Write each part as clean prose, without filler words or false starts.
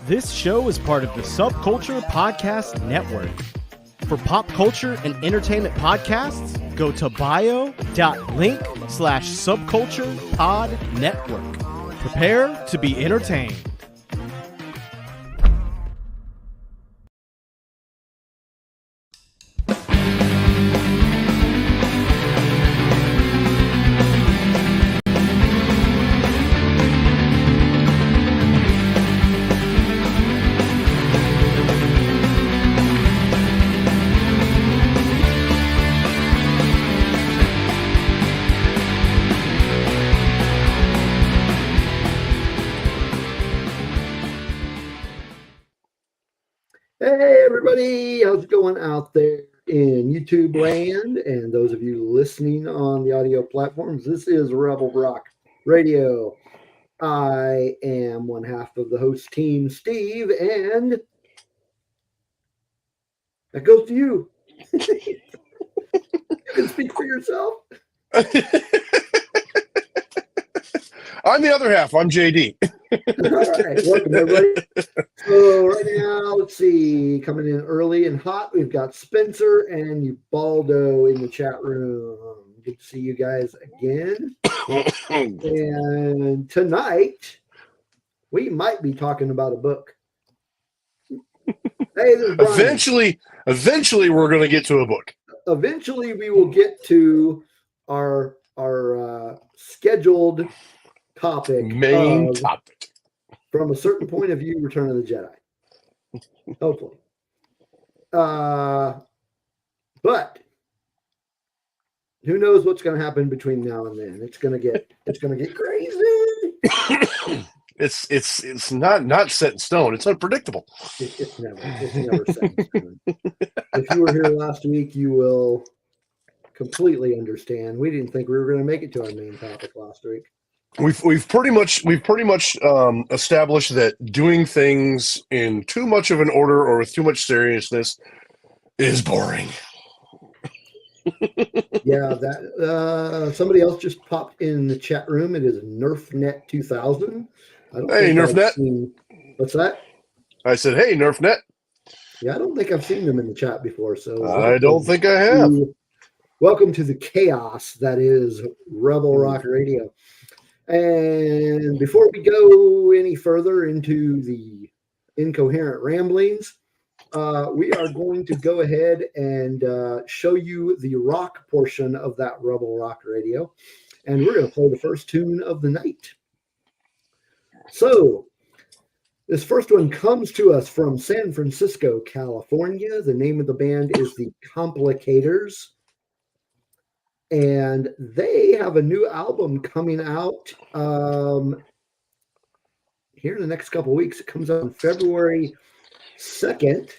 This show is part of the Subculture Podcast Network. For pop culture and entertainment podcasts, go to bio.link/subculturepodnetwork. Prepare to be entertained. Hey everybody, how's it going out there in YouTube land and those of you listening on the audio platforms? This is Rebel Rock Radio. I am one half of the host team, Steve, and that goes to you. You can speak for yourself. I'm the other half. I'm JD. All right, welcome everybody. So right now, let's see, coming in early and hot, we've got Spencer and Ubaldo in the chat room. Good to see you guys again. And tonight, we might be talking about a book. Hey, this is Brian. Eventually, we're going to get to a book. Eventually, we will get to our scheduled topic. Main topic. From a certain point of view, Return of the Jedi. Hopefully. But who knows what's going to happen between now and then? It's going to get crazy. It's not set in stone. It's unpredictable. It's never set in stone. If you were here last week, you will completely understand. We didn't think we were going to make it to our main topic last week. We've pretty much established that doing things in too much of an order or with too much seriousness is boring. Yeah, that somebody else just popped in the chat room. It is NerfNet 2000. Hey, NerfNet. What's that? I said, hey, NerfNet. Yeah, I don't think I've seen them in the chat before. So I don't think I have. Welcome to the chaos that is Rebel Rock Radio. And before we go any further into the incoherent ramblings, we are going to go ahead and show you the rock portion of that Rebel Rock Radio. And we're going to play the first tune of the night. So, this first one comes to us from San Francisco, California. The name of the band is the Complicators. And they have a new album coming out here in the next couple of weeks. It comes out on February 2nd.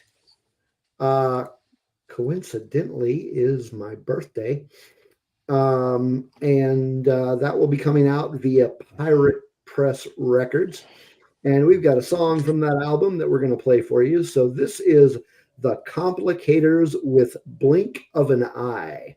Coincidentally, is my birthday. And that will be coming out via Pirate Press Records. And we've got a song from that album that we're going to play for you. So this is the Complicators with Blink of an Eye.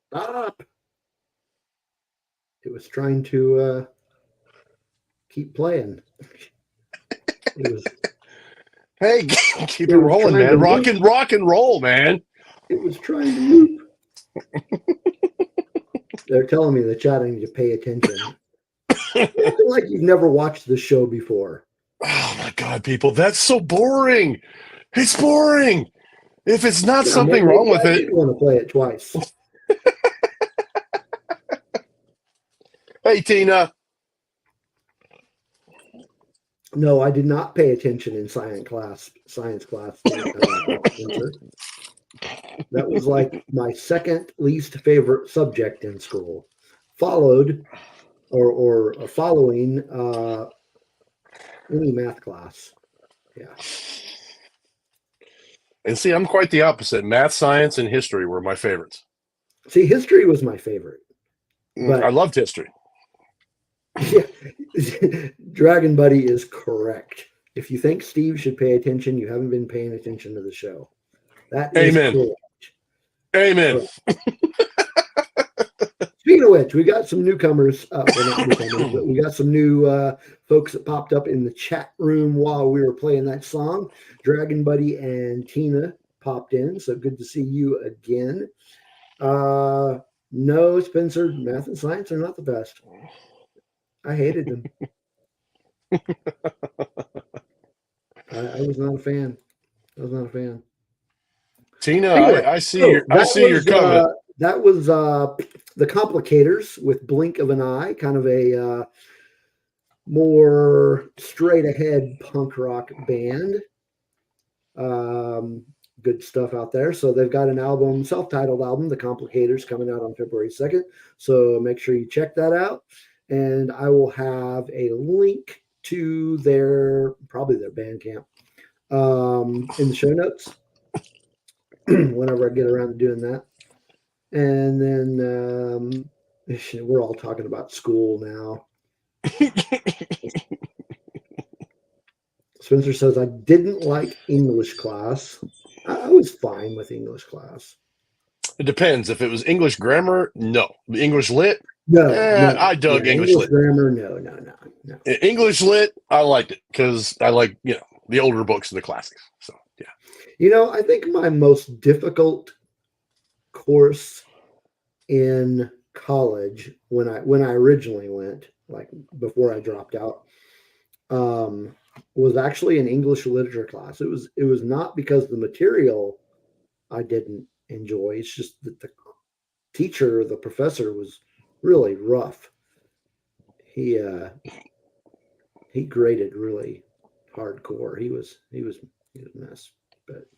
Stop. It was trying to keep playing. It was. Hey, keep it rolling, man. Rock and roll, man. It was trying to loop. They're telling me in the chat I need to pay attention. Like you've never watched the show before. Oh my God, people, that's so boring. It's boring. If it's not something wrong with it, I want to play it twice. Hey, Tina. No, I did not pay attention in science class. That was like my second least favorite subject in school, following any math class. Yeah. And see, I'm quite the opposite. Math, science, and history were my favorites. See, history was my favorite. But I loved history. Yeah, Dragon Buddy is correct. If you think Steve should pay attention, you haven't been paying attention to the show. That is Amen. correct. Amen. Speaking of which, we got some newcomers. Well, not newcomers, but we got some new folks that popped up in the chat room while we were playing that song. Dragon Buddy and Tina popped in, so good to see you again. No, Spencer, math and science are not the best. I hated them. I was not a fan. Tina, anyway, I see your comment. That was the Complicators with Blink of an Eye, kind of a more straight ahead punk rock band. Good stuff out there. So they've got an album, self-titled album, The Complicators, coming out on February 2nd. So make sure you check that out. And I will have a link to probably their Bandcamp in the show notes whenever I get around to doing that. And then we're all talking about school now. Spencer says, I didn't like English class. I was fine with English class. It depends. If it was English grammar, no. English lit, no. I dug English lit. Grammar, no. English lit, I liked it because I like the older books and the classics. So yeah. I think my most difficult course in college when I originally went, like before I dropped out, was actually an English literature class. It was not because the material I didn't enjoy. It's just that the teacher, the professor, was really rough. He graded really hardcore. He was a mess. But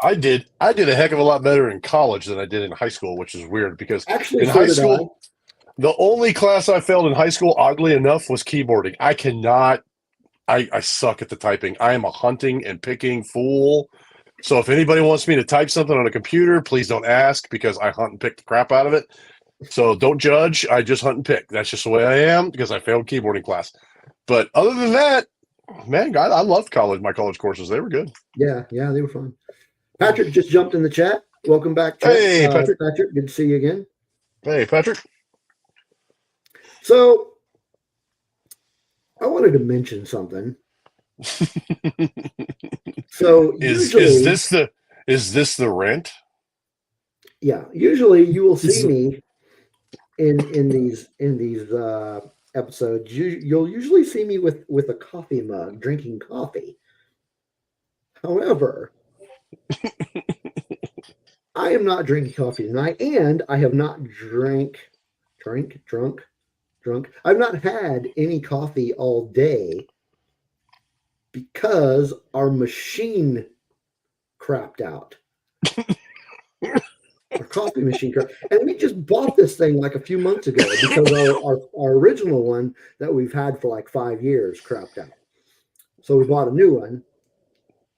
I did a heck of a lot better in college than I did in high school, which is weird because actually in high school, the only class I failed in high school, oddly enough, was keyboarding. I suck at the typing. I am a hunting and picking fool. So if anybody wants me to type something on a computer, please don't ask because I hunt and pick the crap out of it. So don't judge. I just hunt and pick. That's just the way I am because I failed keyboarding class. But other than that, man, God, I loved my college courses. They were good. Yeah, they were fun. Patrick just jumped in the chat. Welcome back, chat. Hey, Patrick. Patrick, good to see you again. Hey, Patrick. So I wanted to mention something. So is this the rent? Yeah, usually you will see me in these episodes. You'll usually see me with a coffee mug drinking coffee. However, I am not drinking coffee tonight, and I have not drunk. I've not had any coffee all day because our machine crapped out. Our coffee machine crapped. And we just bought this thing like a few months ago because our original one that we've had for like 5 years crapped out. So we bought a new one.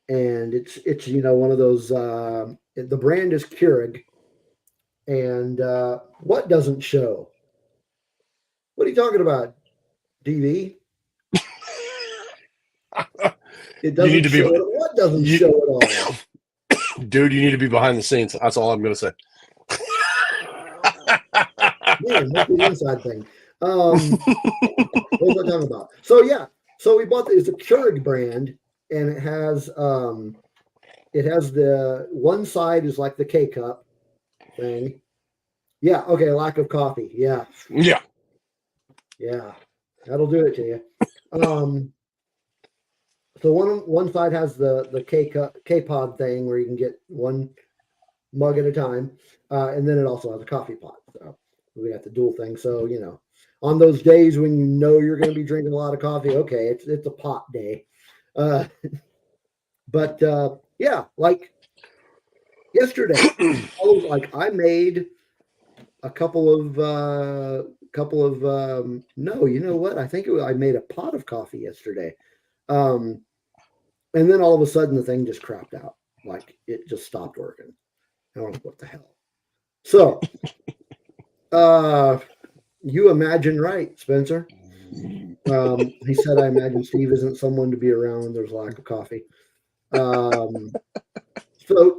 And it's one of those, the brand is Keurig. And what doesn't show? What are you talking about, DV? It doesn't show. What doesn't show at all? Dude, you need to be behind the scenes. That's all I'm going to say. Man, must be the inside thing. What was I talking about? So yeah, so we bought it's a Keurig brand, and it has the one side is like the K cup thing. Yeah, okay, lack of coffee. Yeah, Yeah. that'll do it to you. So one side has the K pod thing where you can get one mug at a time, and then it also has a coffee pot. So we got the dual thing. So on those days when you're going to be drinking a lot of coffee, okay, it's a pot day. But yeah, like yesterday, I made a couple of no, you know what? I think I made a pot of coffee yesterday. And then all of a sudden the thing just crapped out. Like it just stopped working. I don't know what the hell. So you imagine right, Spencer. He said, I imagine Steve isn't someone to be around when there's a lack of coffee. So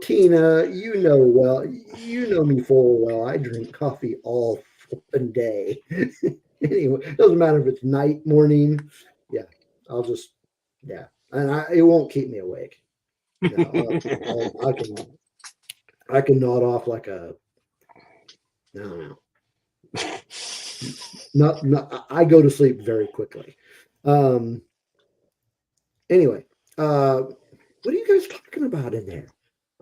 Tina, you know me full well. I drink coffee all flipping day. Anyway, it doesn't matter if it's night, morning. Yeah, and it won't keep me awake. No, I can nod off like a no. Not I go to sleep very quickly. Anyway, what are you guys talking about in there?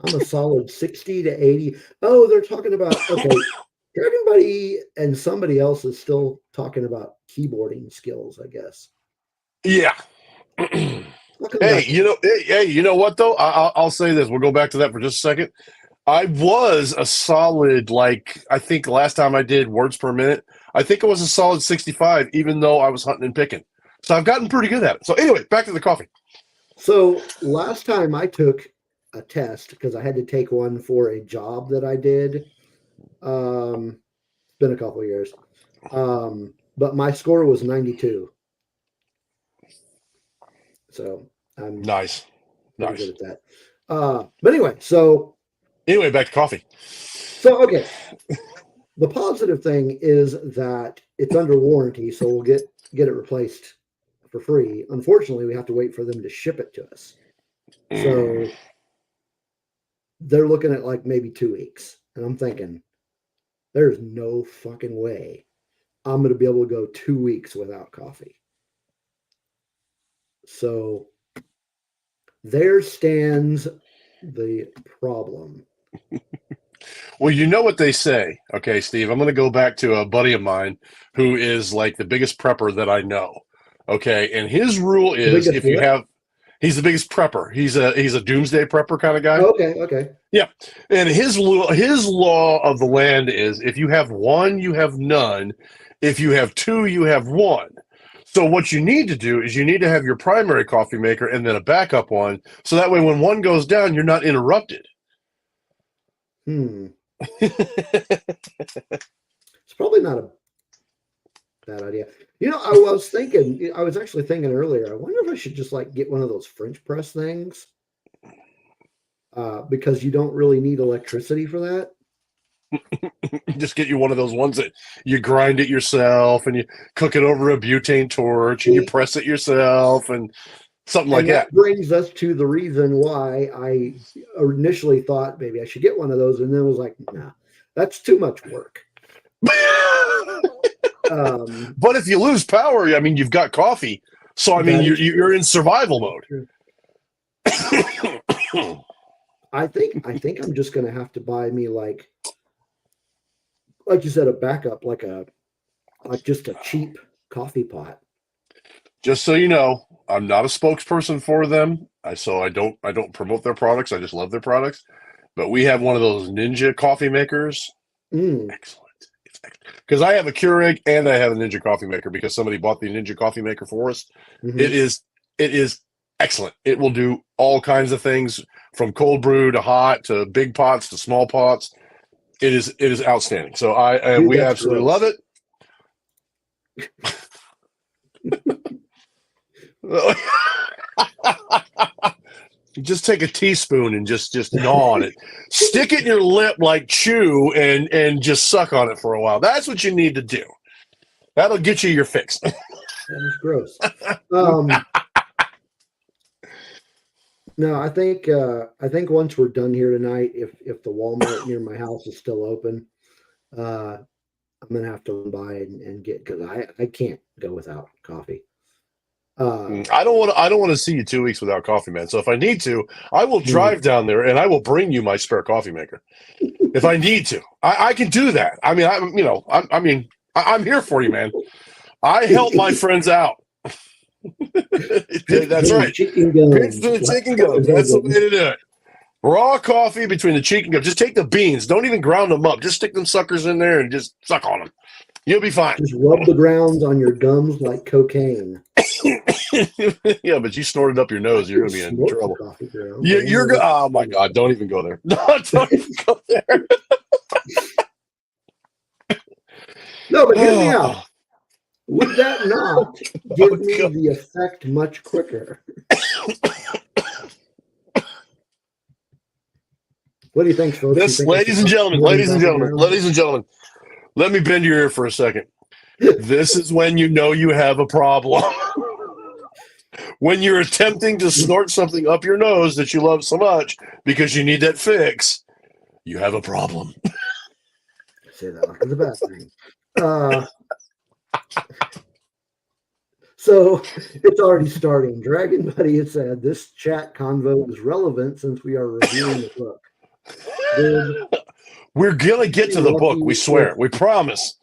I'm a solid 60 to 80. Oh, they're talking about, okay, everybody and somebody else is still talking about keyboarding skills, I guess. Yeah. Hey, you know what though? I'll say this. We'll go back to that for just a second. I was a solid, I think last time I did words per minute, I think it was a solid 65, even though I was hunting and picking. So I've gotten pretty good at it. So anyway, back to the coffee. So last time I took a test, because I had to take one for a job that I did. It's been a couple of years. But my score was 92. So I'm nice good at that. But anyway, back to coffee. So okay. The positive thing is that it's under warranty, so we'll get it replaced for free. Unfortunately, we have to wait for them to ship it to us. So they're looking at maybe 2 weeks. And I'm thinking, there's no fucking way I'm going to be able to go 2 weeks without coffee. So there stands the problem. Well, you know what they say. Okay, Steve, I'm going to go back to a buddy of mine who is the biggest prepper that I know. Okay, and his rule is he's the biggest prepper. He's a doomsday prepper kind of guy. Okay. Yeah. And his law of the land is if you have one, you have none. If you have two, you have one. So what you need to do is you need to have your primary coffee maker and then a backup one. So that way when one goes down, you're not interrupted. It's probably not a bad idea. I was actually thinking earlier, I wonder if I should just get one of those French press things. Because you don't really need electricity for that. Just get you one of those ones that you grind it yourself and you cook it over a butane torch and you press it yourself and something like that. Brings us to the reason why I initially thought maybe I should get one of those, and then was like, nah, that's too much work. But if you lose power, I mean, you've got coffee. So, I mean, you're in survival mode. I think I'm just going to have to buy me like you said, a backup, just a cheap coffee pot. Just so you know, I'm not a spokesperson for them. So I don't promote their products. I just love their products. But we have one of those Ninja coffee makers. Excellent. Because I have a Keurig and I have a Ninja coffee maker because somebody bought the Ninja coffee maker for us. Mm-hmm. It is excellent. It will do all kinds of things from cold brew to hot to big pots to small pots. It is outstanding. So we absolutely love it. Just take a teaspoon and just gnaw on it. Stick it in your lip like chew and just suck on it for a while. That's what you need to do. That'll get you your fix. That is gross. No, I think once we're done here tonight, if the Walmart near my house is still open, I'm gonna have to buy and get, because I can't go without coffee. I don't want to see you 2 weeks without coffee, man. So if I need to, I will drive down there and I will bring you my spare coffee maker. If I need to, I can do that. I mean, I'm here for you, man. I help my friends out. That's right. Chicken gums. Pinch the chicken gums. That's the way to do it. Raw coffee between the chicken gums. Just take the beans. Don't even ground them up. Just stick them suckers in there and just suck on them. You'll be fine. Just rub the grounds on your gums like cocaine. Yeah, but you snorted up your nose. You're going to be in trouble. You're oh, my God. Don't even go there. No, don't even go there. No, but hear me out. Would that not give me the effect much quicker? What do you think, folks? Ladies and gentlemen, let me bend your ear for a second. This is when you know you have a problem. When you're attempting to snort something up your nose that you love so much because you need that fix, you have a problem. Say that like it's a bad thing. So it's already starting. Dragon Buddy has said this chat convo is relevant since we are reviewing the book. We're gonna get to the book. We swear. We promise.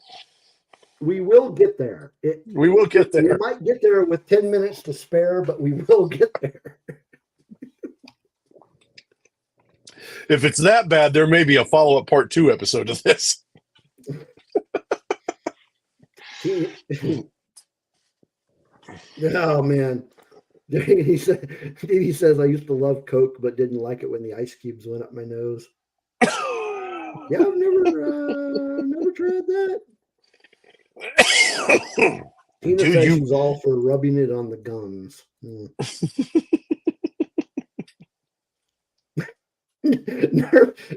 We will get there. We will get there. We might get there with 10 minutes to spare, but we will get there. If it's that bad, there may be a follow-up part 2 episode of this. Oh man. He says I used to love Coke but didn't like it when the ice cubes went up my nose. Yeah, I've never tried that. Tina says she's all for rubbing it on the gums.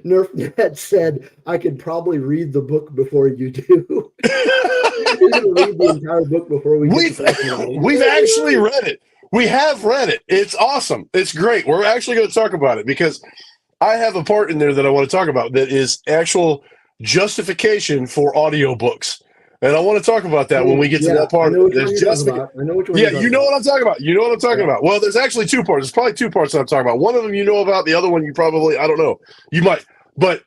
Nerf said I could probably read the book before you do. You're gonna read the entire book before we've actually read it. We have read it. It's awesome. It's great. We're actually going to talk about it because I have a part in there that I want to talk about that is actual justification for audiobooks. And I want to talk about that when we get to that part. There's you know what I'm talking about. You know what I'm talking about. Well, there's actually 2 parts. There's probably 2 parts that I'm talking about. One of them you know about. The other one you probably, I don't know. You might. But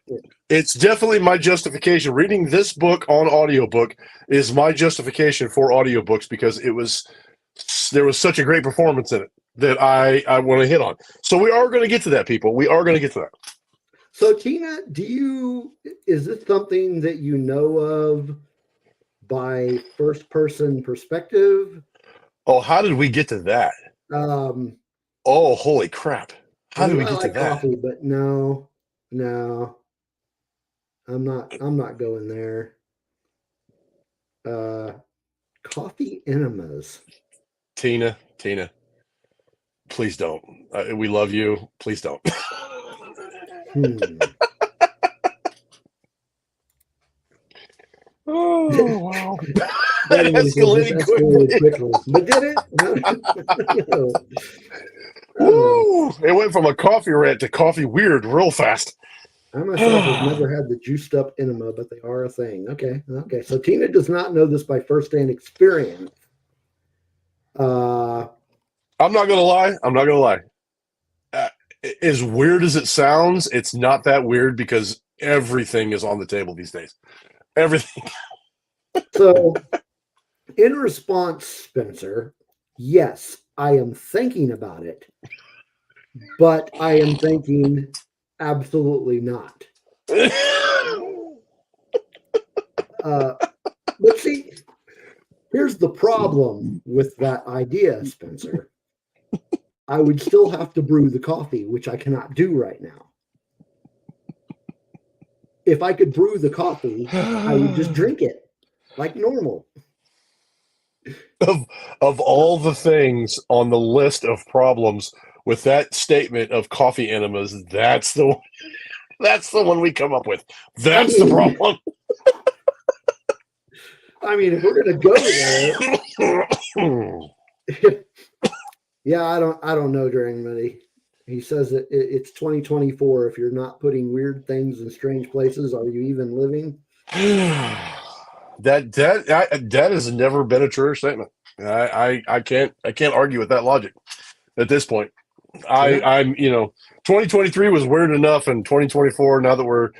it's definitely my justification. Reading this book on audiobook is my justification for audiobooks because there was such a great performance in it that I want to hit on. So we are going to get to that, people. We are going to get to that. So Tina, is this something that you know of by first person perspective? Oh, how did we get to that? Oh, holy crap. How did we get to that? Coffee, but no. I'm not going there. Coffee enemas. Tina, please don't. We love you. Please don't. Oh, wow. That escalated quickly. But did it? No. Woo! It went from a coffee rant to coffee weird real fast. I myself have never had the juiced up enema, but they are a thing. Okay. So Tina does not know this by first-hand experience. I'm not gonna lie. As weird as it sounds, it's not that weird because everything is on the table these days. Everything. So, in response, Spencer, yes, I am thinking about it, but I am thinking absolutely not. But see, here's the problem with that idea, Spencer. I would still have to brew the coffee, which I cannot do right now. If I could brew the coffee, I would just drink it like normal. Of all the things on the list of problems with that statement of coffee enemas, that's the one, that's the one we come up with. That's the problem. I mean, if we're gonna go there, yeah, I don't know, Dragon Buddy. He says that it's 2024. If you're not putting weird things in strange places, are you even living? that has never been a true statement. I can't argue with that logic at this point. I'm 2023 was weird enough, and 2024, now that we're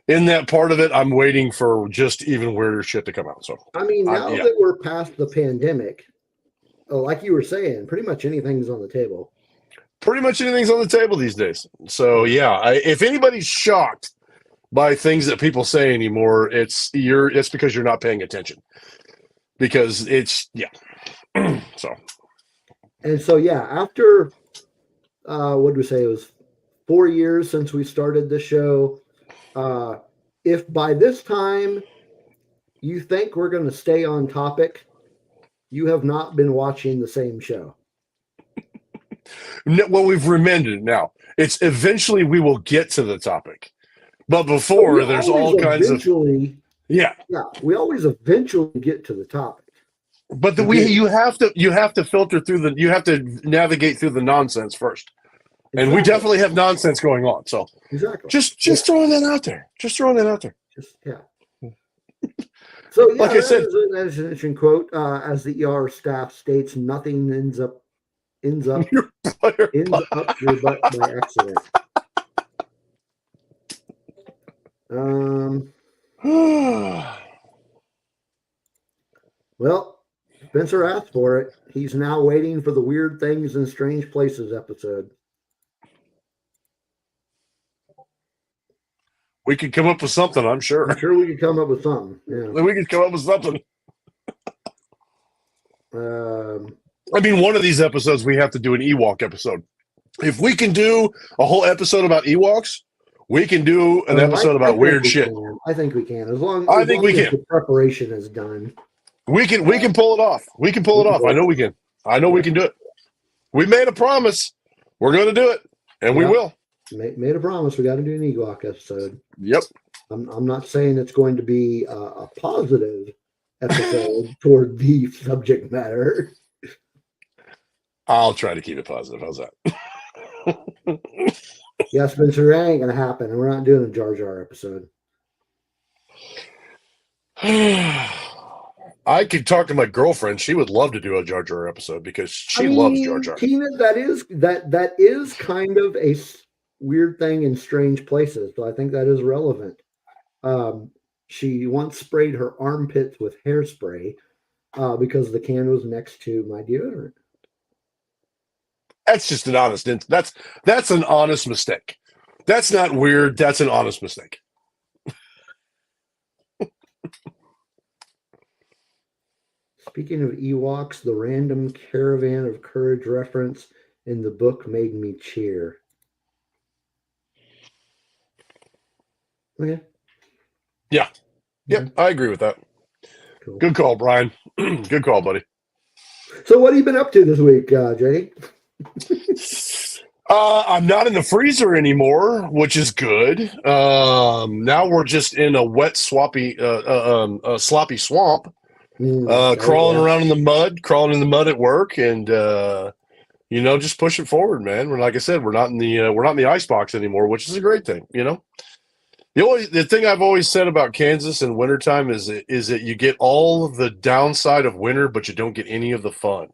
in that part of it, I'm waiting for just even weirder shit to come out. So I mean, now that we're past the pandemic, like you were saying, pretty much anything's on the table. Pretty much anything's on the table these days. So yeah, if anybody's shocked by things that people say anymore, it's because you're not paying attention. Because it's so. And so after what did we say? It was 4 years since we started the show. If by this time you think we're going to stay on topic, you have not been watching the same show. Well, we've remended it now. It's eventually we will get to the topic, but before there's all kinds of we always eventually get to the topic. But you have to filter through you have to navigate through the nonsense first, and we definitely have nonsense going on. So just throwing that out there. Just throwing that out there. So like I said, that is an interesting quote. As the ER staff states, nothing ends up your butt by accident. Well, Spencer asked for it. He's now waiting for the Weird Things in Strange Places episode. We could come up with something, I'm sure. I'm sure we could come up with something. Yeah. We could come up with something. I mean, one of these episodes, we have to do an Ewok episode. If we can do a whole episode about Ewoks, we can do an episode about weird shit. I think we can. As long as the preparation is done. We can pull it off. We can pull it off. I know we can. I know we can do it. We made a promise. We're going to do it, and we will. Made a promise. We got to do an Ewok episode. Yep. I'm not saying it's going to be a positive episode toward the subject matter. I'll try to keep it positive. How's that? Yeah, Spencer, that ain't going to happen, and we're not doing a Jar Jar episode. I could talk to my girlfriend. She would love to do a Jar Jar episode because she loves Jar Jar. Tina, that is kind of a weird thing in strange places. So I think that is relevant. She once sprayed her armpits with hairspray because the can was next to my deodorant. That's just an honest. That's an honest mistake. That's not weird. That's an honest mistake. Speaking of Ewoks, the random Caravan of Courage reference in the book made me cheer. Okay. Yeah. Yep, I agree with that. Cool. Good call, Brian. Good call, buddy. So what have you been up to this week, JD? I'm not in the freezer anymore, which is good. Now we're just in a wet, sloppy swamp. Crawling around in the mud at work, and just push it forward, man. Like I said, we're not in the ice box anymore, which is a great thing. The thing I've always said about Kansas in wintertime is that you get all of the downside of winter, but you don't get any of the fun.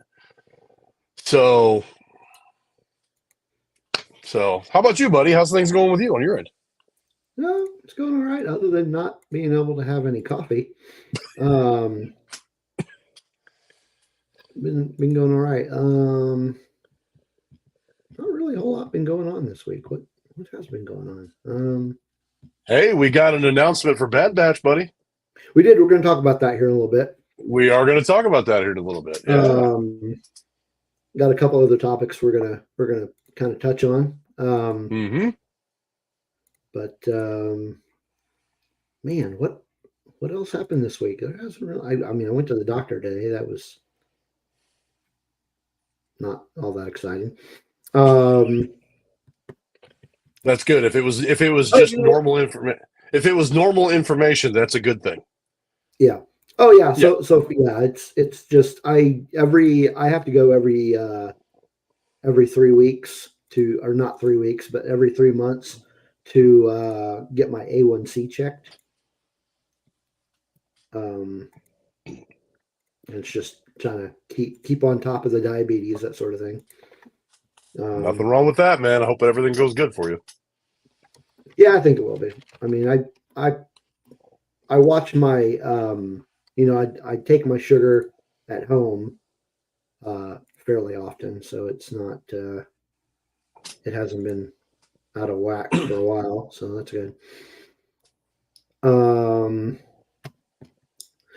So how about you, buddy? How's things going with you on your end? No, it's going all right, other than not being able to have any coffee. Been going all right. Not really a whole lot been going on this week. What has been going on? Hey, we got an announcement for Bad Batch, buddy. We did. We're going to talk about that here in a little bit. We are going to talk about that here in a little bit. Yeah. Got a couple other topics we're gonna kind of touch on. But man, what else happened this week? There hasn't really. I went to the doctor today. That was not all that exciting. That's good. If it was just normal information, if it was normal information, that's a good thing. Yeah. Oh yeah. So yeah, it's just I have to go every 3 weeks or not 3 weeks, but every 3 months to get my A1C checked. It's just trying to keep on top of the diabetes, that sort of thing. Nothing wrong with that, man. I hope everything goes good for you. Yeah, I think it will be. I mean, I watch my I take my sugar at home fairly often, so it's not it hasn't been out of whack for a while, so that's good.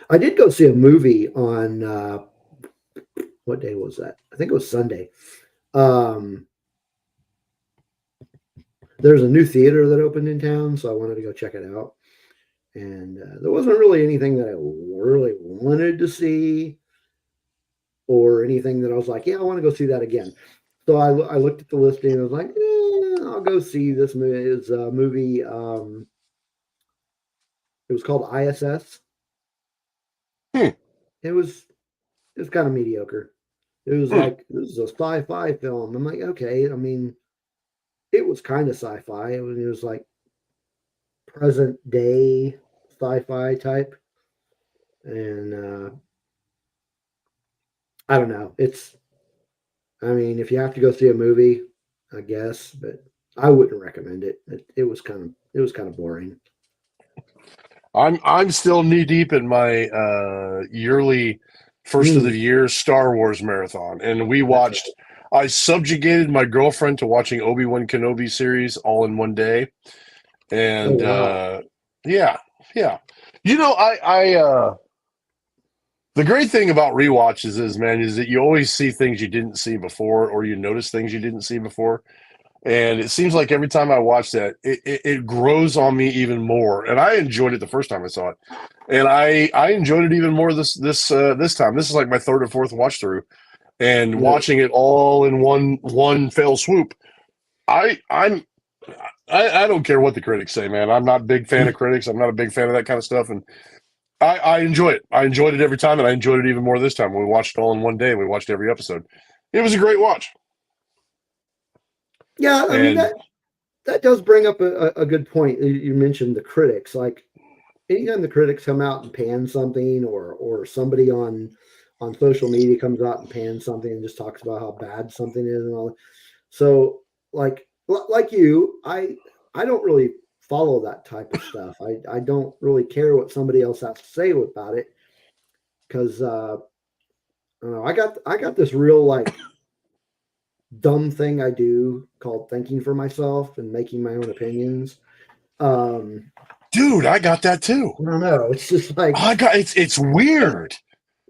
I did go see a movie on what day was that? I think it was Sunday. There's a new theater that opened in town, so I wanted to go check it out. And there wasn't really anything that I really wanted to see or anything that I was like, yeah, I want to go see that again. So I looked at the listing and I was like, I'll go see this movie. It's a movie. It was called ISS. It was kind of mediocre. It was like, this is a sci-fi film. I'm like, okay. I mean, it was kind of sci-fi. It was like present day sci-fi type. And I don't know. I mean, if you have to go see a movie, I guess, but I wouldn't recommend it. It was kind of boring. I'm still knee deep in my yearly first of the year Star Wars marathon, and we watched. I subjugated my girlfriend to watching Obi-Wan Kenobi series all in one day, and yeah. You know, I the great thing about rewatches is that you always see things you didn't see before, or you notice things you didn't see before. And it seems like every time I watch that, it grows on me even more. And I enjoyed it the first time I saw it, and I enjoyed it even more this time. This is like my third or fourth watch through, and watching it all in one fell swoop. I don't care what the critics say, man. I'm not a big fan of critics. I'm not a big fan of that kind of stuff, and I enjoy it. I enjoyed it every time, and I enjoyed it even more this time when we watched it all in one day. We watched every episode. It was a great watch. Yeah, I mean that does bring up a good point. You mentioned the critics. Like anytime the critics come out and pan something, or somebody on social media comes out and pans something and just talks about how bad something is and all that. So like you, I don't really follow that type of stuff. I don't really care what somebody else has to say about it, because I don't know. I got this real like dumb thing I do called thinking for myself and making my own opinions. Dude, I got that too. I don't know. It's just like it's weird.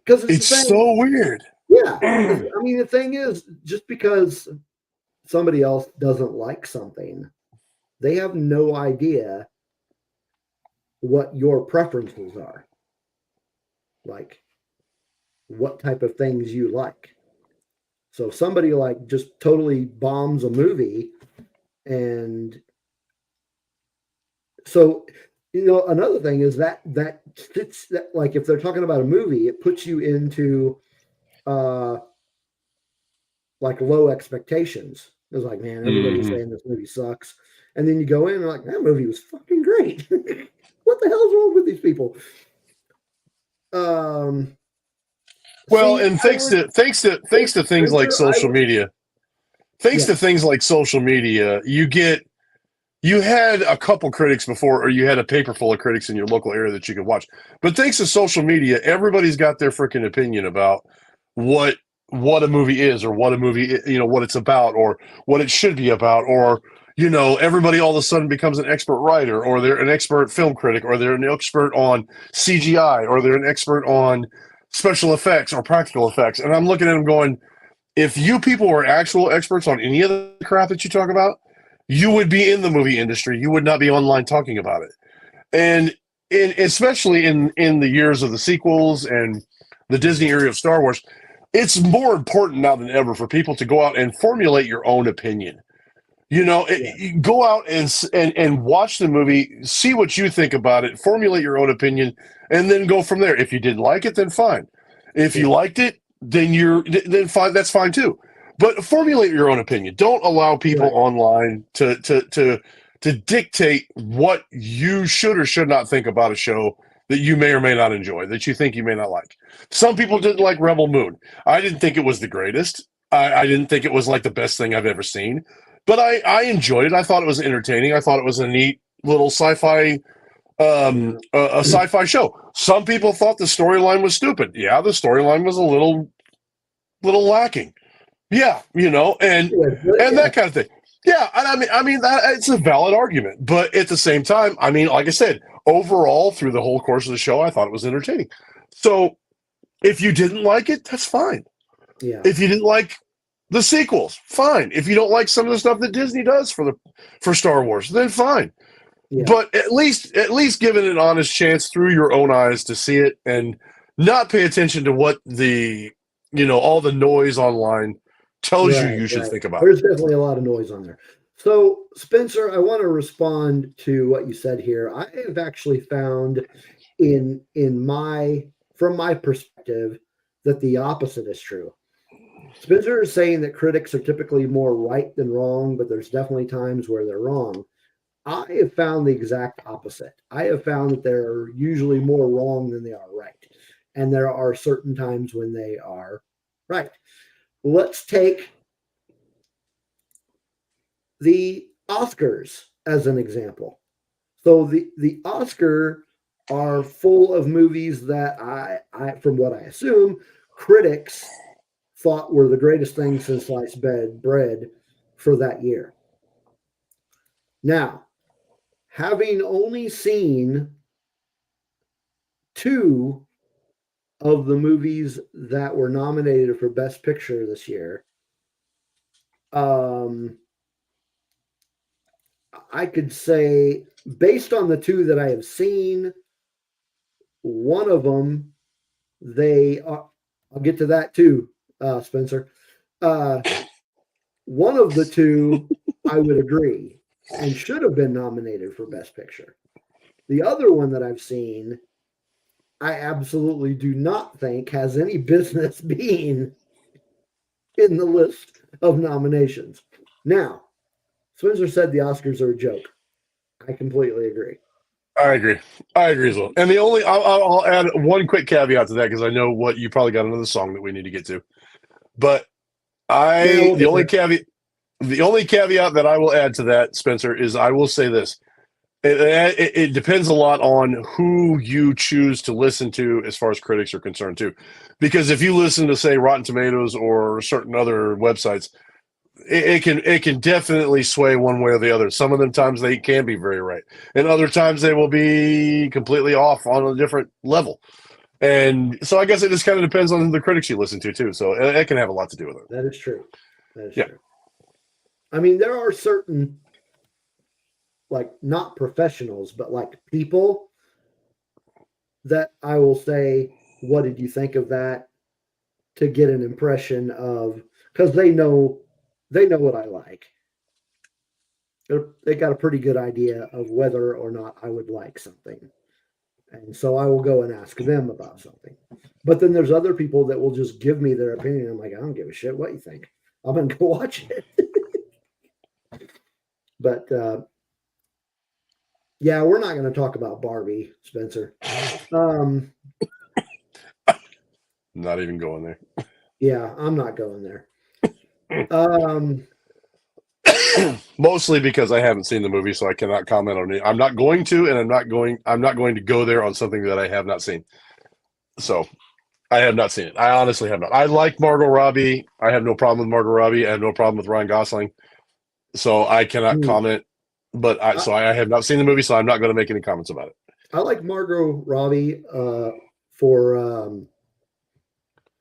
Because it's so weird. Yeah. I mean, the thing is, just because somebody else doesn't like something, they have no idea what your preferences are. Like what type of things you like. So if somebody like just totally bombs a movie, and so another thing is that like if they're talking about a movie, it puts you into like low expectations. It's like, man, everybody's saying this movie sucks, and then you go in and like, that movie was fucking great. What the hell's wrong with these people? Well, and thanks to things like social media. Thanks to things like social media, you had a couple critics before, or you had a paper full of critics in your local area that you could watch. But thanks to social media, everybody's got their freaking opinion about what a movie is, or what a movie, what it's about, or what it should be about, or everybody all of a sudden becomes an expert writer, or they're an expert film critic, or they're an expert on CGI, or they're an expert on special effects or practical effects. And I'm looking at them going, if you people were actual experts on any of the crap that you talk about, you would be in the movie industry. You would not be online talking about it. And especially in the years of the sequels and the Disney era of Star Wars, it's more important now than ever for people to go out and formulate your own opinion. You know, you go out and watch the movie, see what you think about it, formulate your own opinion, and then go from there. If you didn't like it, then fine. If you liked it, then fine. That's fine too. But formulate your own opinion. Don't allow people online to dictate what you should or should not think about a show that you may or may not enjoy, that you think you may not like. Some people didn't like Rebel Moon. I didn't think it was the greatest. I didn't think it was like the best thing I've ever seen. But I enjoyed it. I thought it was entertaining. I thought it was a neat little sci-fi a sci-fi show. Some people thought the storyline was stupid. Yeah, the storyline was a little lacking. Yeah, you know, and that kind of thing. Yeah, and I mean that it's a valid argument, but at the same time, I mean, like I said, overall through the whole course of the show, I thought it was entertaining. So if you didn't like it, that's fine. Yeah. If you didn't like the sequels, fine. If you don't like some of the stuff that Disney does for Star Wars, then fine. Yeah. But at least give it an honest chance through your own eyes to see it and not pay attention to what all the noise online tells you should think about. There's definitely a lot of noise on there. So, Spencer, I want to respond to what you said here. I have actually found from my perspective that the opposite is true. Spencer is saying that critics are typically more right than wrong, but there's definitely times where they're wrong. I have found the exact opposite. I have found that they're usually more wrong than they are right. And there are certain times when they are right. Let's take the Oscars as an example. So the Oscar are full of movies that I from what I assume, critics thought were the greatest thing since sliced bread for that year. Now, having only seen 2 of the movies that were nominated for Best Picture this year, I could say, based on the 2 that I have seen, one of them, I'll get to that too, Spencer. One of the 2, I would agree, and should have been nominated for Best Picture. The other one that I've seen, I absolutely do not think has any business being in the list of nominations. Now, Spencer said the Oscars are a joke. I completely agree. I agree as well. And I'll add one quick caveat to that because I know what you probably got another song that we need to get to. But the only caveat that I will add to that, Spencer, is I will say this. It depends a lot on who you choose to listen to as far as critics are concerned too. Because if you listen to, say, Rotten Tomatoes or certain other websites, it can definitely sway one way or the other. Some of them times they can be very right, and other times they will be completely off on a different level. And so I guess it just kind of depends on the critics you listen to too. So it can have a lot to do with it. That is true. True. I mean, there are certain, like, not professionals, but like people that I will say, what did you think of that? To get an impression of, because they know what I like. They got a pretty good idea of whether or not I would like something. And so I will go and ask them about something. But then there's other people that will just give me their opinion. I'm like, I don't give a shit what you think. I'm going to go watch it. But yeah, we're not going to talk about Barbie, Spencer. Not even going there. Yeah, I'm not going there. Mostly because I haven't seen the movie, so I cannot comment on it. I'm not going to, and I'm not going to go there on something that I have not seen. So I have not seen it. I honestly have not. I like Margot Robbie. I have no problem with Margot Robbie. I have no problem with Ryan Gosling. So I cannot comment. But I have not seen the movie, so I'm not going to make any comments about it. I like Margot Robbie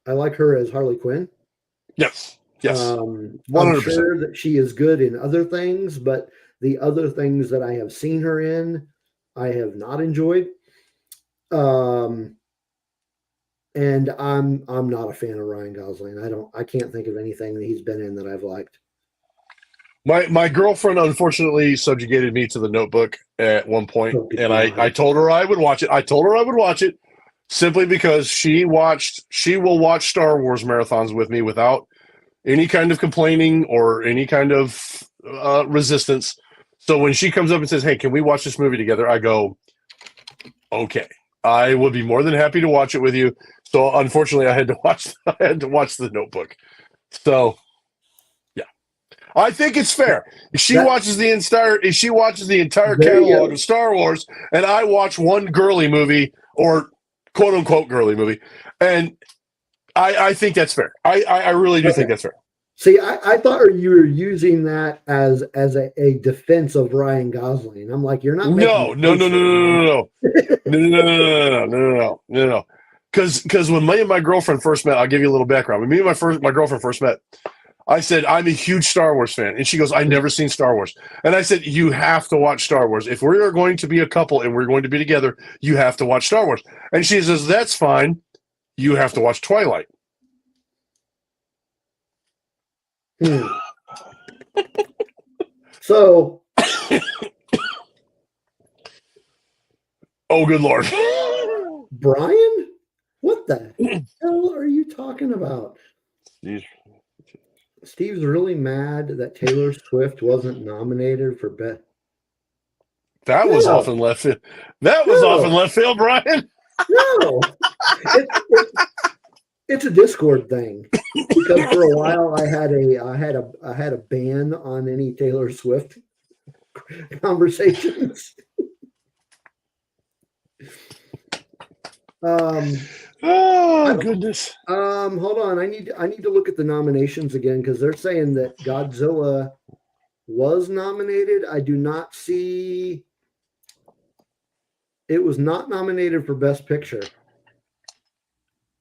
I like her as Harley Quinn. Yes. 100%. I'm sure that she is good in other things, but the other things that I have seen her in, I have not enjoyed. And And I'm not a fan of Ryan Gosling. I can't think of anything that he's been in that I've liked. My girlfriend unfortunately subjugated me to The Notebook at one point, and I told her I would watch it. I told her I would watch it simply because she will watch Star Wars marathons with me without any kind of complaining or any kind of resistance. So when she comes up and says, "Hey, can we watch this movie together?" I go, "Okay, I would be more than happy to watch it with you." So unfortunately, I had to watch The Notebook. So. I think it's fair. If she watches the entire catalog of Star Wars, and I watch one girly movie or quote unquote girly movie, and I think that's fair. I really do think that's fair. See, I thought you were using that as a defense of Ryan Gosling. I'm like, you're not. No. Because when me and my girlfriend first met, I'll give you a little background. When me and my girlfriend first met, I said, I'm a huge Star Wars fan. And she goes, I've never seen Star Wars. And I said, you have to watch Star Wars. If we are going to be a couple and we're going to be together, you have to watch Star Wars. And she says, that's fine. You have to watch Twilight. So. Oh, good Lord. Brian? What the hell are you talking about? Steve's really mad that Taylor Swift wasn't nominated for Best. That was off in left field. Off in left field, Brian. No, it's a Discord thing because for a while I had a ban on any Taylor Swift conversations. Oh goodness. Hold on. I need to look at the nominations again because they're saying that Godzilla was nominated. I do not see. It was not nominated for Best Picture.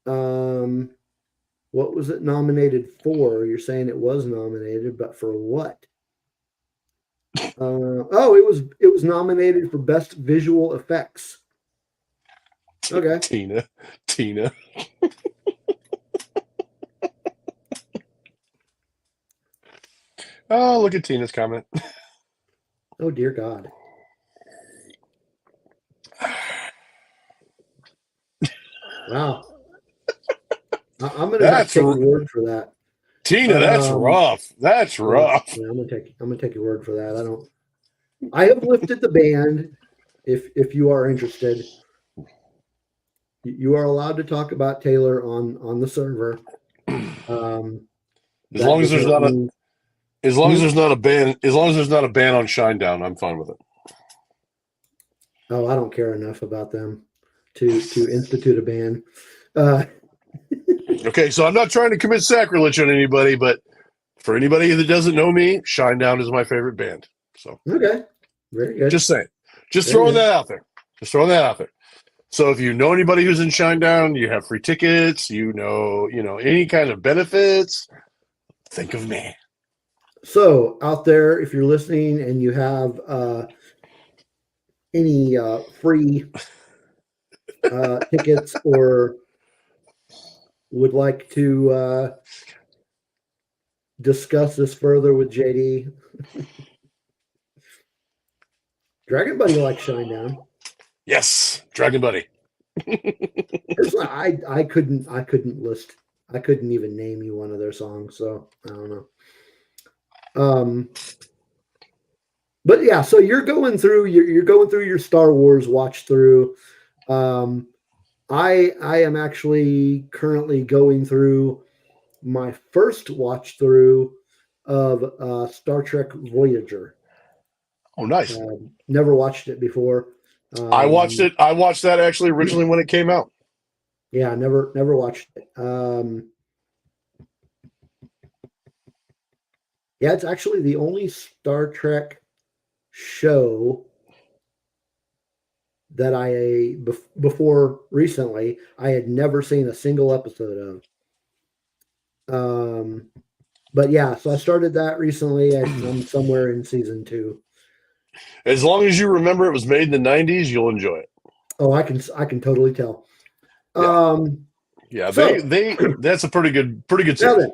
What was it nominated for? You're saying it was nominated, but for what? It was nominated for Best Visual Effects. Okay. Tina. Oh, look at Tina's comment. Oh, dear God. Wow. I'm going to take your word for that. Tina, that's rough. That's rough. Yeah, I'm gonna take your word for that. I have lifted the band if you are interested. You are allowed to talk about Taylor on the server. As long as there's not a ban on Shinedown, I'm fine with it. Oh, I don't care enough about them to institute a ban. Okay, so I'm not trying to commit sacrilege on anybody, but for anybody that doesn't know me, Shinedown is my favorite band. So okay, very good. Just saying, throwing that out there. So if you know anybody who's in Shinedown, you have free tickets, you know any kind of benefits, think of me. So out there, if you're listening and you have any free tickets or would like to discuss this further with JD, Dragon Buddy likes Shinedown. Yes, Dragon Buddy. Personally, I couldn't even name you one of their songs, so I don't know. But yeah, so you're going through your Star Wars watch through. I am actually currently going through my first watch through of Star Trek Voyager. Oh, nice. Never watched it before. I watched it. I watched that actually originally when it came out. Yeah, never watched it. Yeah, it's actually the only Star Trek show that before recently I had never seen a single episode of. But yeah, so I started that recently. I'm somewhere in season 2. As long as you remember it was made in the 90s, you'll enjoy it. Oh, I can totally tell. Yeah. Yeah, So, that's a pretty good now series. then,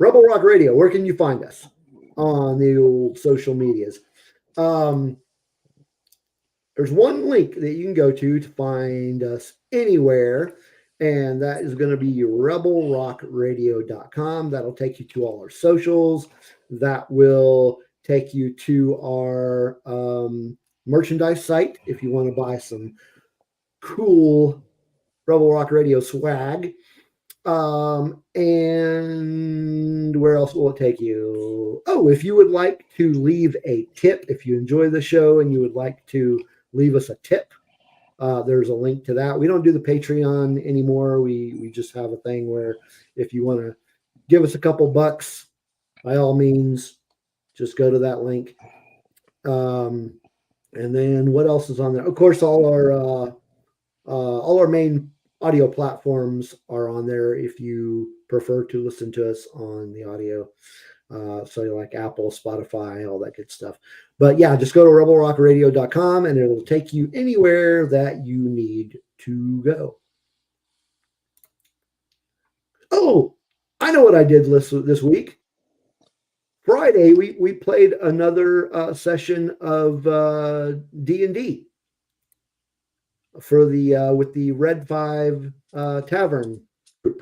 Rebel Rock Radio, where can you find us on the old social medias? There's one link that you can go to find us anywhere, and that is going to be rebelrockradio.com. That'll take you to all our socials. That will take you to our merchandise site if you want to buy some cool Rebel Rock Radio swag. And where else will it take you? Oh, if you would like to leave a tip, if you enjoy the show and you would like to leave us a tip, there's a link to that. We don't do the Patreon anymore. We just have a thing where if you want to give us a couple bucks, by all means, just go to that link. And then what else is on there? Of course, all our main audio platforms are on there if you prefer to listen to us on the audio. So like Apple, Spotify, all that good stuff. But yeah, just go to rebelrockradio.com and it'll take you anywhere that you need to go. Oh, I know what I did this week. Friday, we played another session of D&D for the with the Red 5 Tavern group.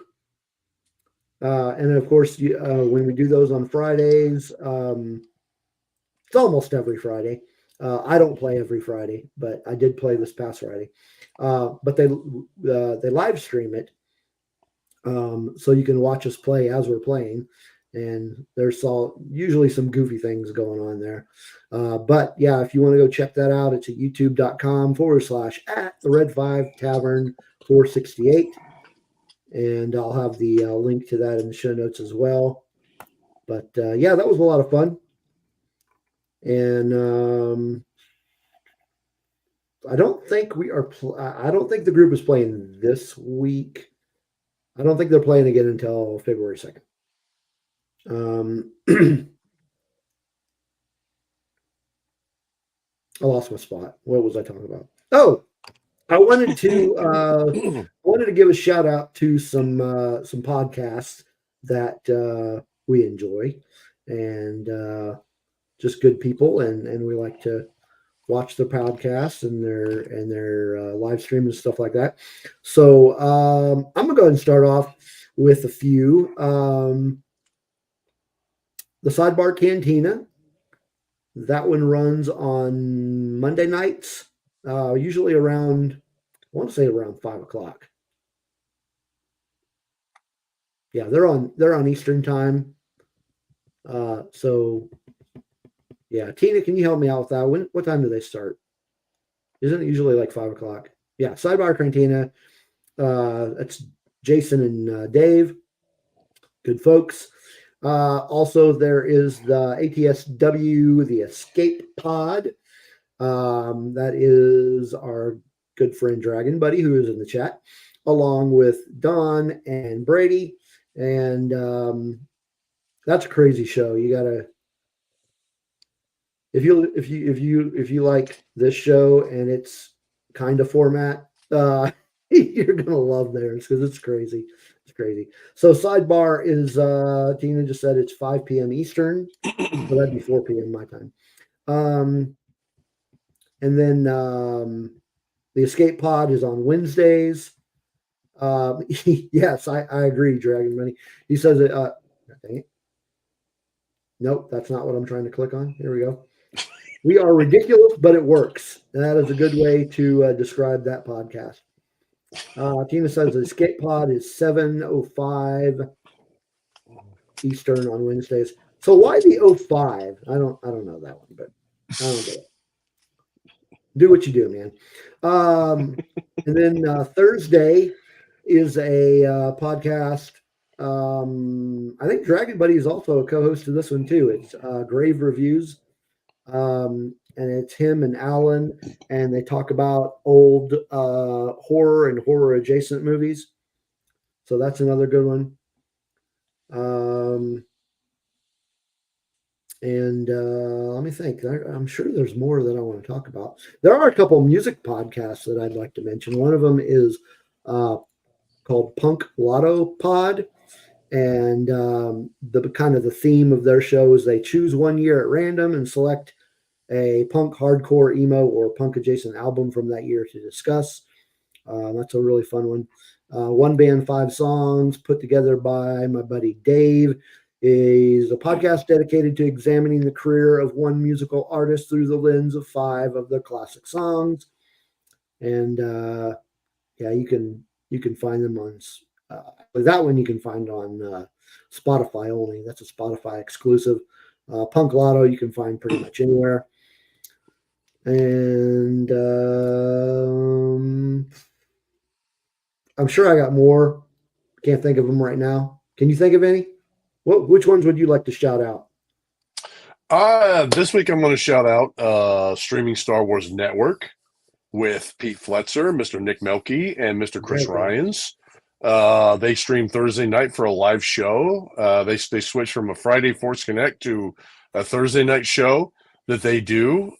And of course, when we do those on Fridays, it's almost every Friday. I don't play every Friday, but I did play this past Friday. But they live stream it, so you can watch us play as we're playing. And there's usually some goofy things going on there. But yeah, if you want to go check that out, it's at youtube.com/at the Red 5 Tavern 468. And I'll have the link to that in the show notes as well. But yeah, that was a lot of fun. And I don't think I don't think the group is playing this week. I don't think they're playing again until February 2nd. I lost my spot. What was I talking about? Oh, I wanted to give a shout out to some podcasts that we enjoy, and just good people, and we like to watch their podcasts and their live stream and stuff like that. So I'm gonna go ahead and start off with a few. The Sidebar Cantina. That one runs on Monday nights, usually around, I want to say around 5:00. Yeah, they're on Eastern time. So yeah, Tina, can you help me out with that? What time do they start? Isn't it usually like 5:00? Yeah, Sidebar Cantina. That's Jason and Dave. Good folks. Also, there is the ATSW, the Escape Pod. That is our good friend Dragon Buddy, who is in the chat, along with Don and Brady. And that's a crazy show. You gotta, if you like this show and its kind of format, you're gonna love theirs because it's crazy. It's crazy. So Sidebar is Tina just said it's 5 p.m. Eastern, so that'd be 4 p.m. my time. And then the Escape Pod is on Wednesdays. Yes, I agree, Dragon Money. He says it. Dang it. Nope, that's not what I'm trying to click on. Here we go. We are ridiculous, but it works. And that is a good way to describe that podcast. Tina says the Escape Pod is 7:05 Eastern on Wednesdays. So why the 05? I don't know that one, but I don't get it. Do what you do, man. And then Thursday is a podcast. I think Dragon Buddy is also a co-host to this one too. It's Grave Reviews. And it's him and Alan, and they talk about old horror and horror adjacent movies. So that's another good one. And let me think. I'm sure there's more that I want to talk about. There are a couple music podcasts that I'd like to mention. One of them is called Punk Lotto Pod. And the theme of their show is they choose one year at random and select a punk, hardcore, emo, or punk adjacent album from that year to discuss. That's a really fun one. One band, 5 songs, put together by my buddy Dave, is a podcast dedicated to examining the career of one musical artist through the lens of 5 of their classic songs. And you can find them on that one. You can find on Spotify only. That's a Spotify exclusive. Punk Lotto you can find pretty much anywhere. And I'm sure I got more. Can't think of them right now. Can you think of any? Which ones would you like to shout out? This week I'm going to shout out Streaming Star Wars Network with Pete Fletzer, Mr. Nick Melky, and Mr. Chris Ryans. They stream Thursday night for a live show. They switch from a Friday Force Connect to a Thursday night show that they do.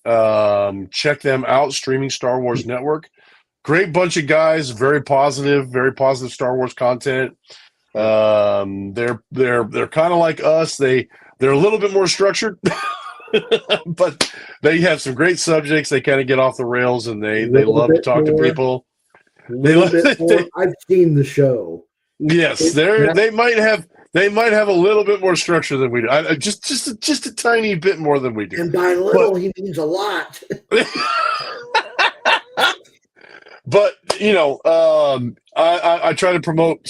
Check them out, Streaming Star Wars Network. Great bunch of guys, very positive Star Wars content. They're kind of like us. They're a little bit more structured, but they have some great subjects. They kind of get off the rails, and they love to talk to people. I've seen the show. Yes, they might have a little bit more structure than we do. Just a tiny bit more than we do. And by little, he means a lot. But I try to promote